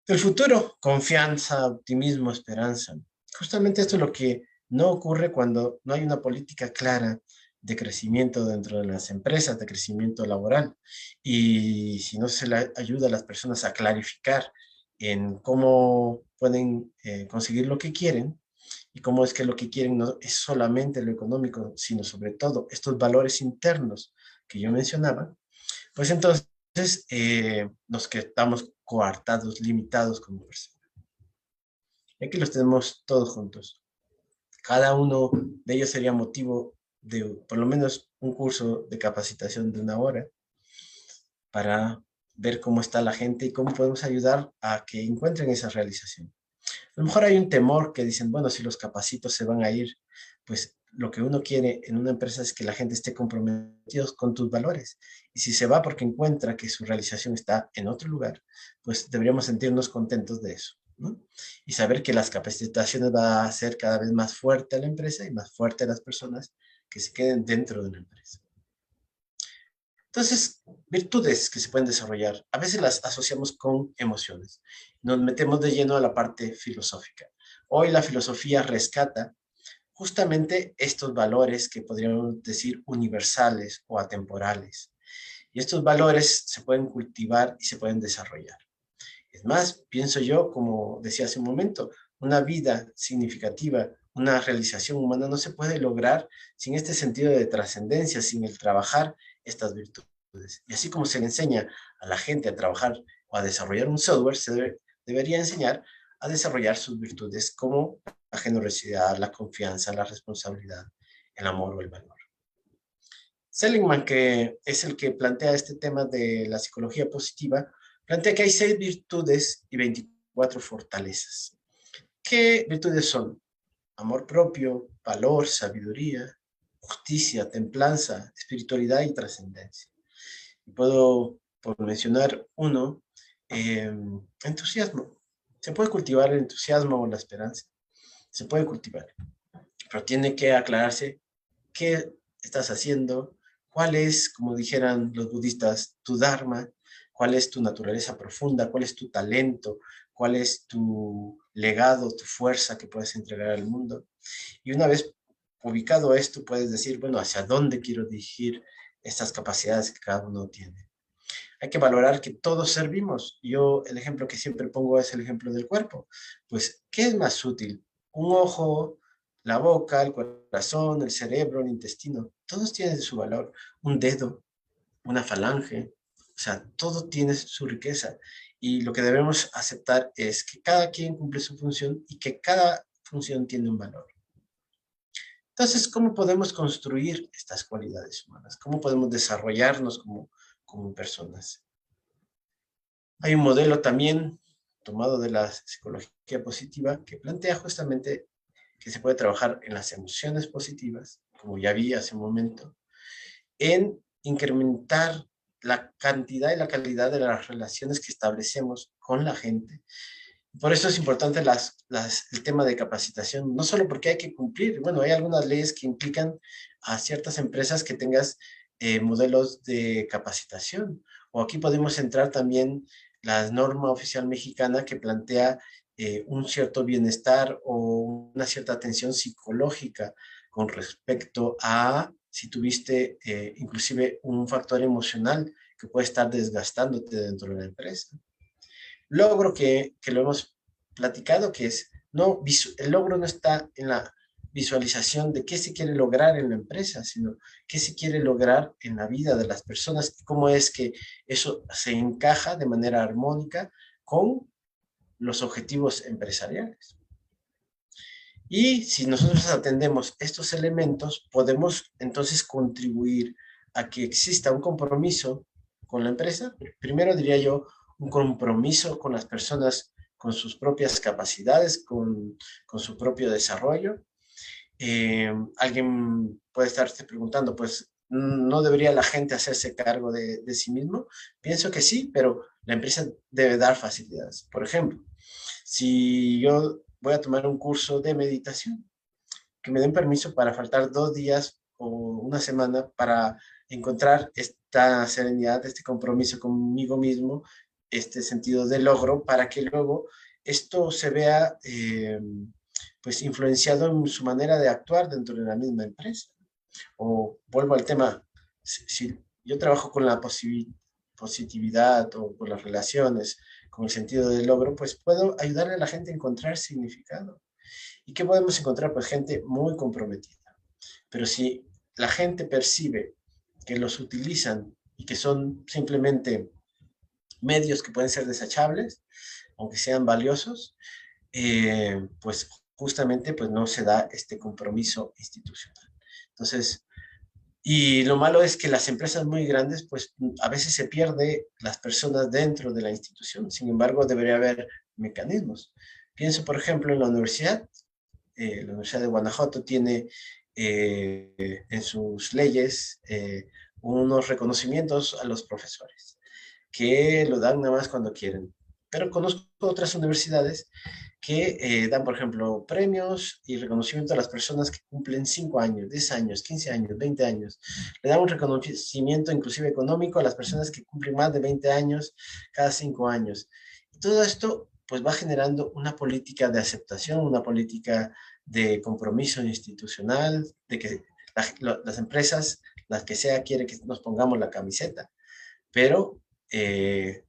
Del futuro, confianza, optimismo, esperanza. Justamente esto es lo que no ocurre cuando no hay una política clara de crecimiento dentro de las empresas, de crecimiento laboral. Y si no se le ayuda a las personas a clarificar en cómo pueden conseguir lo que quieren y cómo es que lo que quieren no es solamente lo económico, sino sobre todo estos valores internos que yo mencionaba, pues entonces nos quedamos coartados, limitados como personas. Y aquí los tenemos todos juntos. Cada uno de ellos sería motivo de por lo menos un curso de capacitación de 1 hora para ver cómo está la gente y cómo podemos ayudar a que encuentren esa realización. A lo mejor hay un temor que dicen, bueno, si los capacitos se van a ir, pues lo que uno quiere en una empresa es que la gente esté comprometida con tus valores. Y si se va porque encuentra que su realización está en otro lugar, pues deberíamos sentirnos contentos de eso, ¿no? Y saber que las capacitaciones van a hacer cada vez más fuerte a la empresa y más fuerte a las personas que se queden dentro de la empresa. Entonces, virtudes que se pueden desarrollar, a veces las asociamos con emociones. Nos metemos de lleno a la parte filosófica. Hoy la filosofía rescata justamente estos valores que podríamos decir universales o atemporales. Y estos valores se pueden cultivar y se pueden desarrollar. Es más, pienso yo, como decía hace un momento, una vida significativa, una realización humana no se puede lograr sin este sentido de trascendencia, sin el trabajar estas virtudes. Y así como se le enseña a la gente a trabajar o a desarrollar un software, debería enseñar a desarrollar sus virtudes como la generosidad, la confianza, la responsabilidad, el amor o el valor. Seligman, que es el que plantea este tema de la psicología positiva, plantea que hay 6 virtudes y 24 fortalezas. ¿Qué virtudes son? Amor propio, valor, sabiduría, justicia, templanza, espiritualidad y trascendencia. Y puedo, por mencionar uno, entusiasmo. Se puede cultivar el entusiasmo o la esperanza. Se puede cultivar, pero tiene que aclararse qué estás haciendo, cuál es, como dijeran los budistas, tu dharma, cuál es tu naturaleza profunda, cuál es tu talento, cuál es tu legado, tu fuerza que puedes entregar al mundo. Y una vez ubicado esto, puedes decir, bueno, ¿hacia dónde quiero dirigir estas capacidades que cada uno tiene? Hay que valorar que todos servimos. Yo el ejemplo que siempre pongo es el ejemplo del cuerpo. Pues, ¿qué es más útil? Un ojo, la boca, el corazón, el cerebro, el intestino. Todos tienen su valor. Un dedo, una falange. O sea, todo tiene su riqueza. Y lo que debemos aceptar es que cada quien cumple su función y que cada función tiene un valor. Entonces, ¿cómo podemos construir estas cualidades humanas? ¿Cómo podemos desarrollarnos como personas? Hay un modelo también tomado de la psicología positiva, que plantea justamente que se puede trabajar en las emociones positivas, como ya vi hace un momento, en incrementar la cantidad y la calidad de las relaciones que establecemos con la gente. Por eso es importante el tema de capacitación, no solo porque hay que cumplir, bueno, hay algunas leyes que implican a ciertas empresas que tengas modelos de capacitación, o aquí podemos entrar también la norma oficial mexicana que plantea un cierto bienestar o una cierta atención psicológica con respecto a si tuviste inclusive un factor emocional que puede estar desgastándote dentro de la empresa. Logro que lo hemos platicado, que es, no, el logro no está en la visualización de qué se quiere lograr en la empresa, sino qué se quiere lograr en la vida de las personas, cómo es que eso se encaja de manera armónica con los objetivos empresariales. Y si nosotros atendemos estos elementos, podemos entonces contribuir a que exista un compromiso con la empresa. Primero diría yo, un compromiso con las personas, con sus propias capacidades, con su propio desarrollo. Alguien puede estarse preguntando, pues, ¿no debería la gente hacerse cargo de sí mismo? Pienso que sí, pero la empresa debe dar facilidades. Por ejemplo, si yo voy a tomar un curso de meditación, que me den permiso para faltar 2 días o una semana para encontrar esta serenidad, este compromiso conmigo mismo, este sentido de logro, para que luego esto se vea pues influenciado en su manera de actuar dentro de la misma empresa. O vuelvo al tema, si yo trabajo con la positividad o con las relaciones, con el sentido del logro, pues puedo ayudarle a la gente a encontrar significado. ¿Y qué podemos encontrar? Pues gente muy comprometida. Pero si la gente percibe que los utilizan y que son simplemente medios que pueden ser desechables, aunque sean valiosos, pues justamente pues no se da este compromiso institucional. Entonces, y lo malo es que las empresas muy grandes, pues a veces se pierde las personas dentro de la institución. Sin embargo, debería haber mecanismos. Pienso, por ejemplo, en la universidad. La Universidad de Guanajuato tiene en sus leyes unos reconocimientos a los profesores, que lo dan nada más cuando quieren. Pero conozco otras universidades que dan, por ejemplo, premios y reconocimiento a las personas que cumplen 5 años, 10 años, 15 años, 20 años. Le dan un reconocimiento inclusive económico a las personas que cumplen más de 20 años cada 5 años. Y todo esto pues va generando una política de aceptación, una política de compromiso institucional, de que las empresas, las que sea, quieren que nos pongamos la camiseta, pero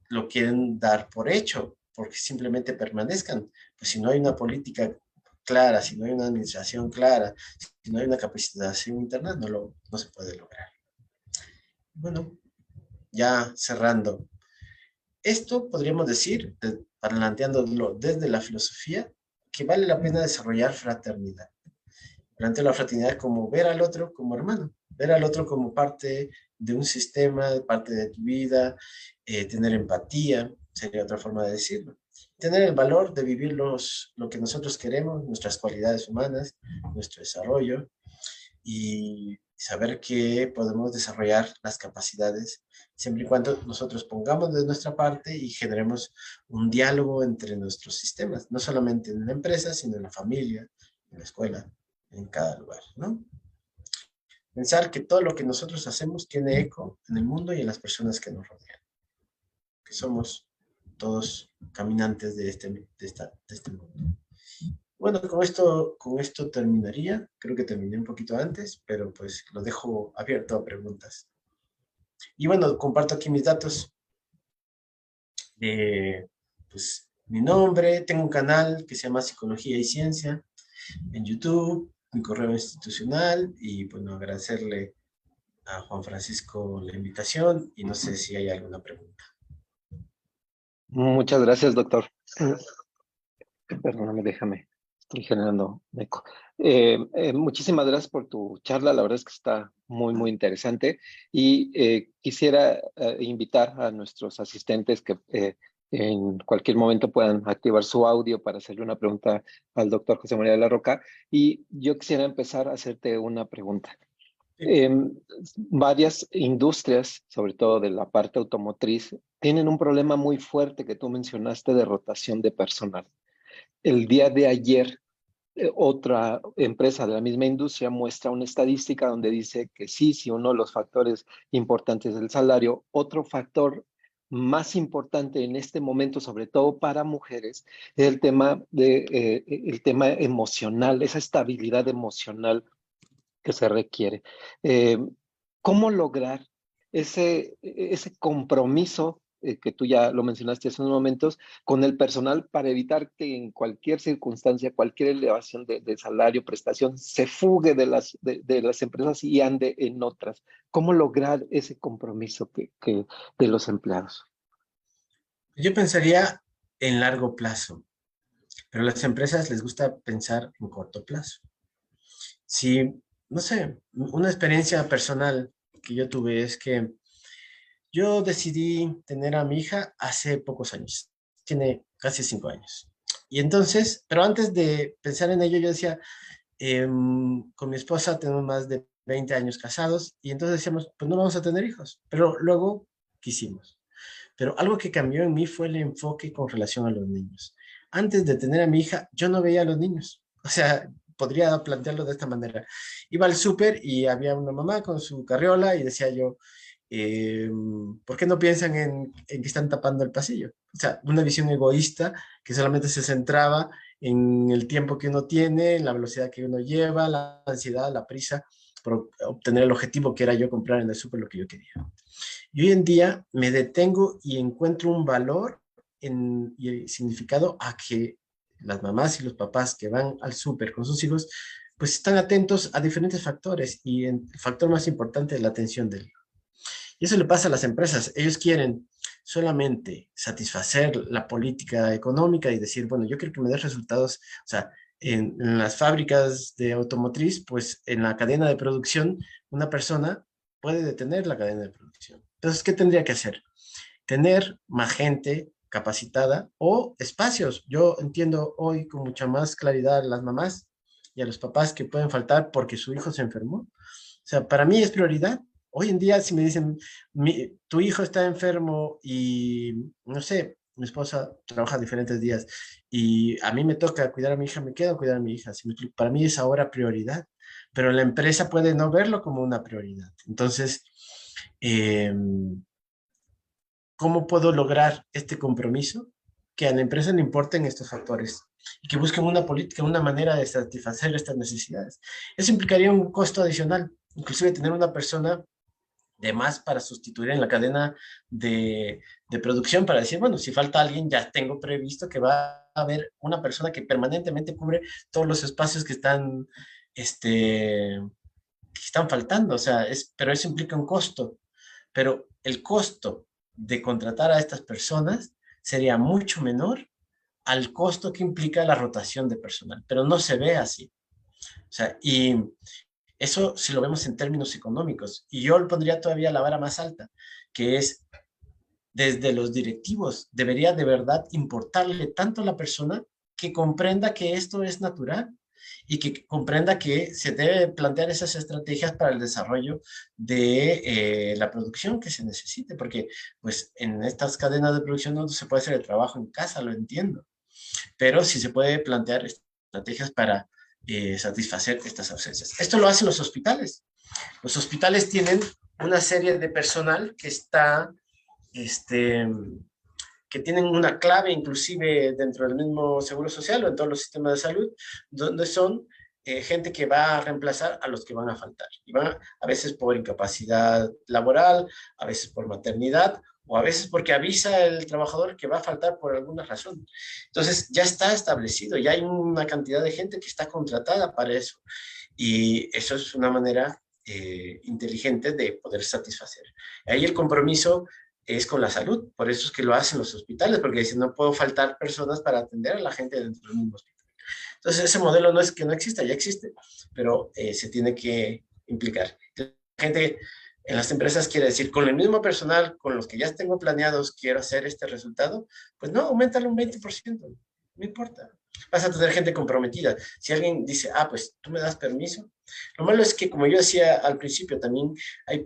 lo quieren dar por hecho, porque simplemente permanezcan. Pues si no hay una política clara, si no hay una administración clara, si no hay una capacitación interna, no se puede lograr. Bueno, ya cerrando. Esto podríamos decir, planteándolo desde la filosofía, que vale la pena desarrollar fraternidad. Planteo la fraternidad como ver al otro como hermano, ver al otro como parte de un sistema, parte de tu vida, tener empatía, sería otra forma de decirlo. Tener el valor de vivir lo que nosotros queremos, nuestras cualidades humanas, nuestro desarrollo, y saber que podemos desarrollar las capacidades siempre y cuando nosotros pongamos de nuestra parte y generemos un diálogo entre nuestros sistemas, no solamente en la empresa, sino en la familia, en la escuela, en cada lugar, ¿no? Pensar que todo lo que nosotros hacemos tiene eco en el mundo y en las personas que nos rodean, que somos todos caminantes de este mundo. Bueno, con esto terminaría. Creo que terminé un poquito antes, pero pues lo dejo abierto a preguntas. Y bueno, comparto aquí mis datos. Pues mi nombre, tengo un canal que se llama Psicología y Ciencia en YouTube, mi correo institucional y bueno, agradecerle a Juan Francisco la invitación y no sé si hay alguna pregunta. Muchas gracias, doctor. Perdóname, déjame. Estoy generando eco. Muchísimas gracias por tu charla. La verdad es que está muy, muy interesante. Y quisiera invitar a nuestros asistentes que en cualquier momento puedan activar su audio para hacerle una pregunta al doctor José María de la Roca. Y yo quisiera empezar a hacerte una pregunta. Sí. Varias industrias, sobre todo de la parte automotriz, tienen un problema muy fuerte que tú mencionaste de rotación de personal. El día de ayer, otra empresa de la misma industria muestra una estadística donde dice que sí, si uno de los factores importantes del salario, otro factor más importante en este momento, sobre todo para mujeres, es el tema emocional, esa estabilidad emocional que se requiere. Eh, ¿Cómo lograr ese compromiso que tú ya lo mencionaste hace unos momentos con el personal para evitar que en cualquier circunstancia, cualquier elevación de salario, prestación, se fugue de las empresas y ande en otras? ¿Cómo lograr ese compromiso de los empleados? Yo pensaría en largo plazo, pero a las empresas les gusta pensar en corto plazo. Si, no sé, una experiencia personal que yo tuve es que yo decidí tener a mi hija hace pocos años. Tiene casi 5 años. Y entonces, pero antes de pensar en ello, yo decía, con mi esposa tenemos más de 20 años casados y entonces decíamos, pues no vamos a tener hijos. Pero luego quisimos. Pero algo que cambió en mí fue el enfoque con relación a los niños. Antes de tener a mi hija, yo no veía a los niños. O sea, podría plantearlo de esta manera. Iba al súper y había una mamá con su carriola y decía yo, eh, ¿por qué no piensan en que están tapando el pasillo? O sea, una visión egoísta que solamente se centraba en el tiempo que uno tiene, en la velocidad que uno lleva, la ansiedad, la prisa por obtener el objetivo que era yo comprar en el súper lo que yo quería. Y hoy en día me detengo y encuentro un valor y el significado a que las mamás y los papás que van al súper con sus hijos, pues están atentos a diferentes factores y el factor más importante es la atención del hijo. Y eso le pasa a las empresas. Ellos quieren solamente satisfacer la política económica y decir, bueno, yo quiero que me des resultados, o sea, en las fábricas de automotriz, pues en la cadena de producción, una persona puede detener la cadena de producción. Entonces, ¿qué tendría que hacer? Tener más gente capacitada o espacios. Yo entiendo hoy con mucha más claridad a las mamás y a los papás que pueden faltar porque su hijo se enfermó. O sea, para mí es prioridad. Hoy en día, si me dicen, tu hijo está enfermo y, no sé, mi esposa trabaja diferentes días y a mí me toca cuidar a mi hija, me quedo a cuidar a mi hija. Para mí es ahora prioridad, pero la empresa puede no verlo como una prioridad. Entonces, eh, ¿cómo puedo lograr este compromiso? Que a la empresa le importen estos factores y que busquen una política, una manera de satisfacer estas necesidades. Eso implicaría un costo adicional, inclusive tener una persona de más para sustituir en la cadena de producción, para decir, bueno, si falta alguien, ya tengo previsto que va a haber una persona que permanentemente cubre todos los espacios que están faltando, o sea, pero eso implica un costo, pero el costo de contratar a estas personas sería mucho menor al costo que implica la rotación de personal, pero no se ve así. O sea, y eso si lo vemos en términos económicos, y yo le pondría todavía la vara más alta, que es desde los directivos, debería de verdad importarle tanto a la persona que comprenda que esto es natural y que comprenda que se debe plantear esas estrategias para el desarrollo de la producción que se necesite, porque pues en estas cadenas de producción no se puede hacer el trabajo en casa, lo entiendo, pero sí se puede plantear estrategias para satisfacer estas ausencias. Esto lo hacen los hospitales. Los hospitales tienen una serie de personal que está este, que tienen una clave inclusive dentro del mismo Seguro Social o en todos los sistemas de salud, donde son gente que va a reemplazar a los que van a faltar. Y van a veces por incapacidad laboral, a veces por maternidad o a veces porque avisa el trabajador que va a faltar por alguna razón. Entonces ya está establecido, ya hay una cantidad de gente que está contratada para eso. Y eso es una manera inteligente de poder satisfacer. Ahí el compromiso es con la salud, por eso es que lo hacen los hospitales, porque dicen no puedo faltar personas para atender a la gente dentro del mismo hospital. Entonces ese modelo no es que no exista, ya existe, pero se tiene que implicar. La gente En las empresas quiere decir, con el mismo personal, con los que ya tengo planeados, quiero hacer este resultado, pues no, aumentalo un 20%, no importa. Vas a tener gente comprometida. Si alguien dice, ah, pues tú me das permiso. Lo malo es que, como yo decía al principio, también hay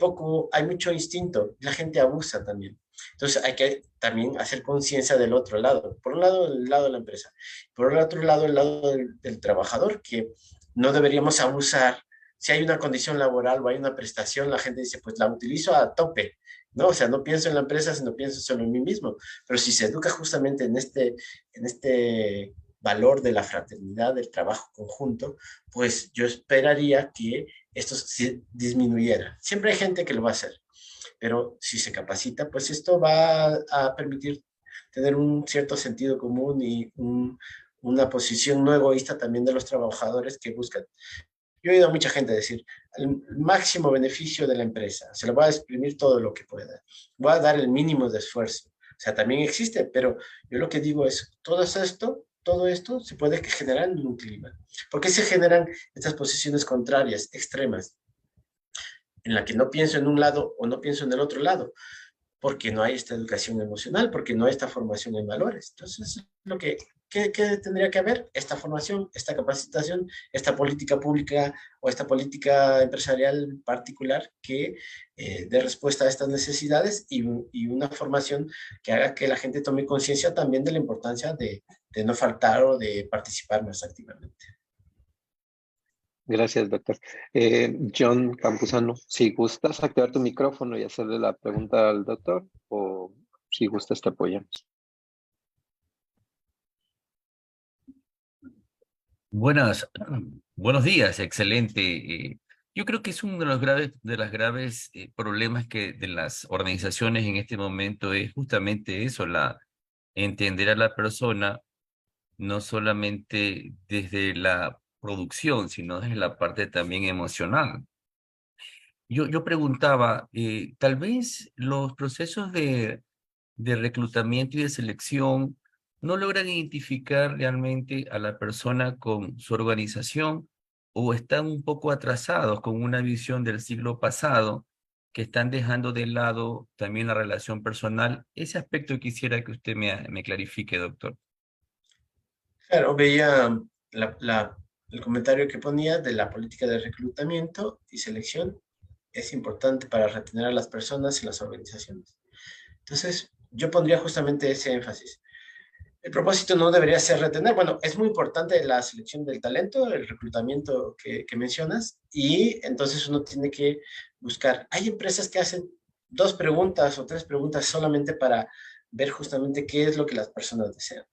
mucho instinto, la gente abusa también. Entonces hay que también hacer conciencia del otro lado. Por un lado, el lado de la empresa. Por el otro lado, el lado del trabajador, que no deberíamos abusar. Si hay una condición laboral o hay una prestación, la gente dice, pues la utilizo a tope, ¿no? O sea, no pienso en la empresa, sino pienso solo en mí mismo. Pero si se educa justamente en este valor de la fraternidad, del trabajo conjunto, pues yo esperaría que esto disminuyera. Siempre hay gente que lo va a hacer, pero si se capacita, pues esto va a permitir tener un cierto sentido común y una posición no egoísta también de los trabajadores que buscan. Yo he oído a mucha gente decir, el máximo beneficio de la empresa, se lo voy a exprimir todo lo que pueda, voy a dar el mínimo de esfuerzo. O sea, también existe, pero yo lo que digo es, todo esto se puede generar en un clima. ¿Por qué se generan estas posiciones contrarias, extremas, en la que no pienso en un lado o no pienso en el otro lado? Porque no hay esta educación emocional, porque no hay esta formación en valores. Entonces, ¿qué tendría que haber? Esta formación, esta capacitación, esta política pública o esta política empresarial particular que dé respuesta a estas necesidades y una formación que haga que la gente tome conciencia también de la importancia de no faltar o de participar más activamente. Gracias, doctor. John Campuzano, si gustas activar tu micrófono y hacerle la pregunta al doctor, o si gustas te apoyamos. Buenos días, excelente. Yo creo que es uno de las graves problemas que de las organizaciones en este momento es justamente eso, entender a la persona no solamente desde la producción, sino desde la parte también emocional. Yo preguntaba, tal vez los procesos de reclutamiento y de selección no logran identificar realmente a la persona con su organización o están un poco atrasados con una visión del siglo pasado que están dejando de lado también la relación personal. Ese aspecto quisiera que usted me clarifique, doctor. Claro, veía el comentario que ponía de la política de reclutamiento y selección es importante para retener a las personas en las organizaciones. Entonces, yo pondría justamente ese énfasis. El propósito no debería ser retener. Bueno, es muy importante la selección del talento, el reclutamiento que mencionas, y entonces uno tiene que buscar. Hay empresas que hacen 2 preguntas o 3 preguntas solamente para ver justamente qué es lo que las personas desean.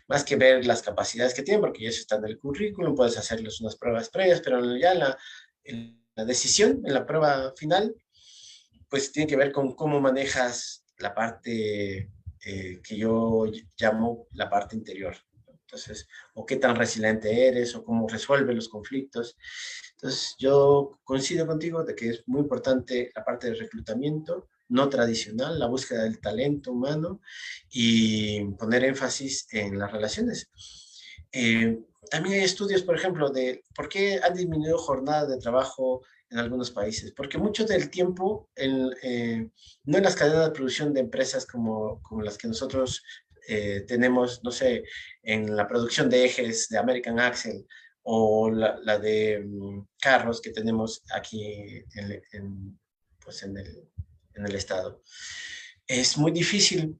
Más que ver las capacidades que tienen, porque eso está en el currículum, puedes hacerles unas pruebas previas, pero ya en la decisión, en la prueba final, pues tiene que ver con cómo manejas la parte que yo llamo la parte interior. Entonces, o qué tan resiliente eres, o cómo resuelves los conflictos. Entonces, yo coincido contigo de que es muy importante la parte del reclutamiento no tradicional, la búsqueda del talento humano y poner énfasis en las relaciones. También hay estudios, por ejemplo, de por qué han disminuido jornadas de trabajo en algunos países, porque mucho del tiempo, no en las cadenas de producción de empresas como las que nosotros tenemos, no sé, en la producción de ejes de American Axle o la de carros que tenemos aquí pues en el estado. Es muy difícil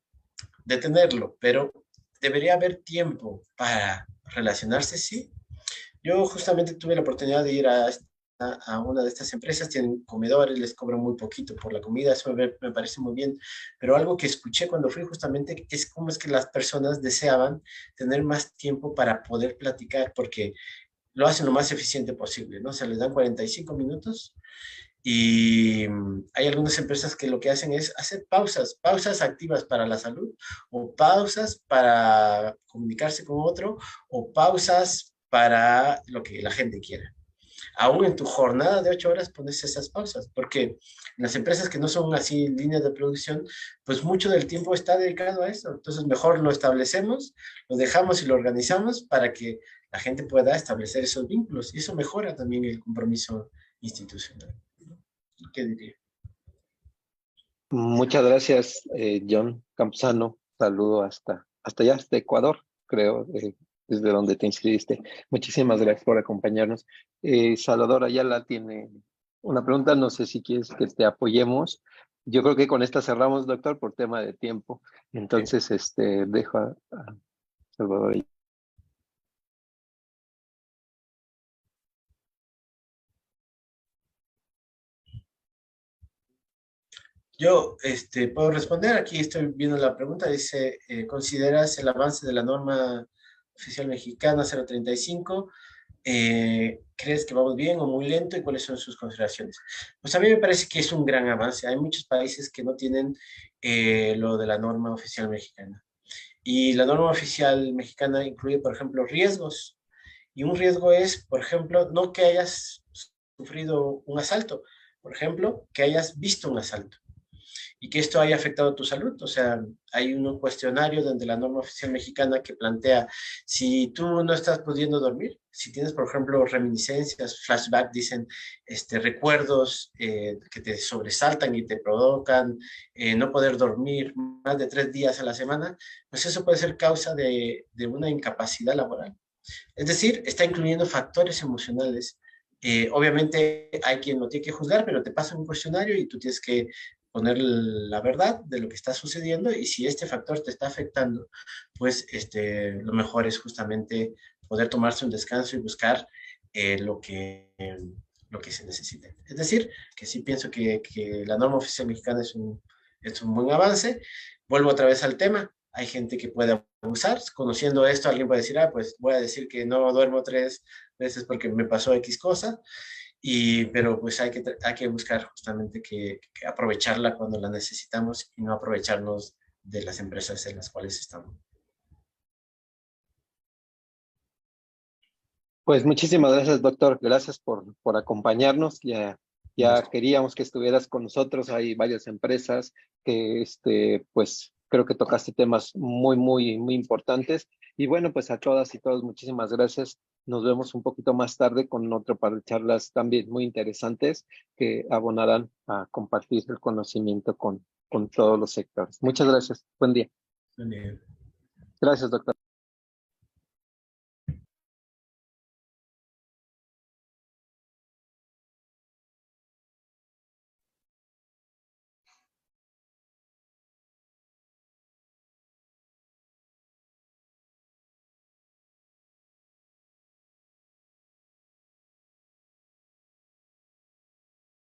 detenerlo, pero debería haber tiempo para relacionarse, sí. Yo justamente tuve la oportunidad de ir a una de estas empresas, tienen comedores, les cobran muy poquito por la comida, eso me parece muy bien, pero algo que escuché cuando fui justamente es cómo es que las personas deseaban tener más tiempo para poder platicar, porque lo hacen lo más eficiente posible, ¿no? O sea, les dan 45 minutos y hay algunas empresas que lo que hacen es hacer pausas activas para la salud, o pausas para comunicarse con otro, o pausas para lo que la gente quiera. Aún en tu jornada de 8 horas pones esas pausas, porque en las empresas que no son así líneas de producción, pues mucho del tiempo está dedicado a eso. Entonces mejor lo establecemos, lo dejamos y lo organizamos para que la gente pueda establecer esos vínculos y eso mejora también el compromiso institucional. ¿Qué diría? Muchas gracias, John Campuzano. Saludo hasta allá, hasta Ecuador, creo, desde donde te inscribiste. Muchísimas gracias por acompañarnos. Salvador Ayala tiene una pregunta, no sé si quieres que te apoyemos. Yo creo que con esta cerramos, doctor, por tema de tiempo. Entonces, dejo a Salvador. Yo puedo responder, aquí estoy viendo la pregunta, dice, ¿consideras el avance de la norma oficial mexicana 035? ¿Crees que vamos bien o muy lento y cuáles son sus consideraciones? Pues a mí me parece que es un gran avance. Hay muchos países que no tienen lo de la norma oficial mexicana. Y la norma oficial mexicana incluye, por ejemplo, riesgos. Y un riesgo es, por ejemplo, no que hayas sufrido un asalto, por ejemplo, que hayas visto un asalto y que esto haya afectado tu salud. O sea, hay un cuestionario donde la norma oficial mexicana que plantea, si tú no estás pudiendo dormir, si tienes, por ejemplo, reminiscencias, flashback, dicen, recuerdos que te sobresaltan y te provocan no poder dormir más de 3 días a la semana, pues eso puede ser causa de una incapacidad laboral. Es decir, está incluyendo factores emocionales. Obviamente hay quien lo tiene que juzgar, pero te pasa un cuestionario y tú tienes que poner la verdad de lo que está sucediendo y si este factor te está afectando, pues lo mejor es justamente poder tomarse un descanso y buscar lo que se necesite. Es decir, que sí pienso que la norma oficial mexicana es un buen avance. Vuelvo otra vez al tema. Hay gente que puede abusar. Conociendo esto, alguien puede decir, pues voy a decir que no duermo 3 veces porque me pasó X cosa. Pero pues hay que buscar justamente que aprovecharla cuando la necesitamos y no aprovecharnos de las empresas en las cuales estamos. Pues muchísimas gracias, doctor. Gracias por acompañarnos. Ya queríamos que estuvieras con nosotros. Hay varias empresas que, pues, creo que tocaste temas muy, muy, muy importantes. Y bueno, pues a todas y todos, muchísimas gracias. Nos vemos un poquito más tarde con otro par de charlas también muy interesantes que abonarán a compartir el conocimiento con todos los sectores. Muchas gracias. Buen día. Bien. Gracias, doctor.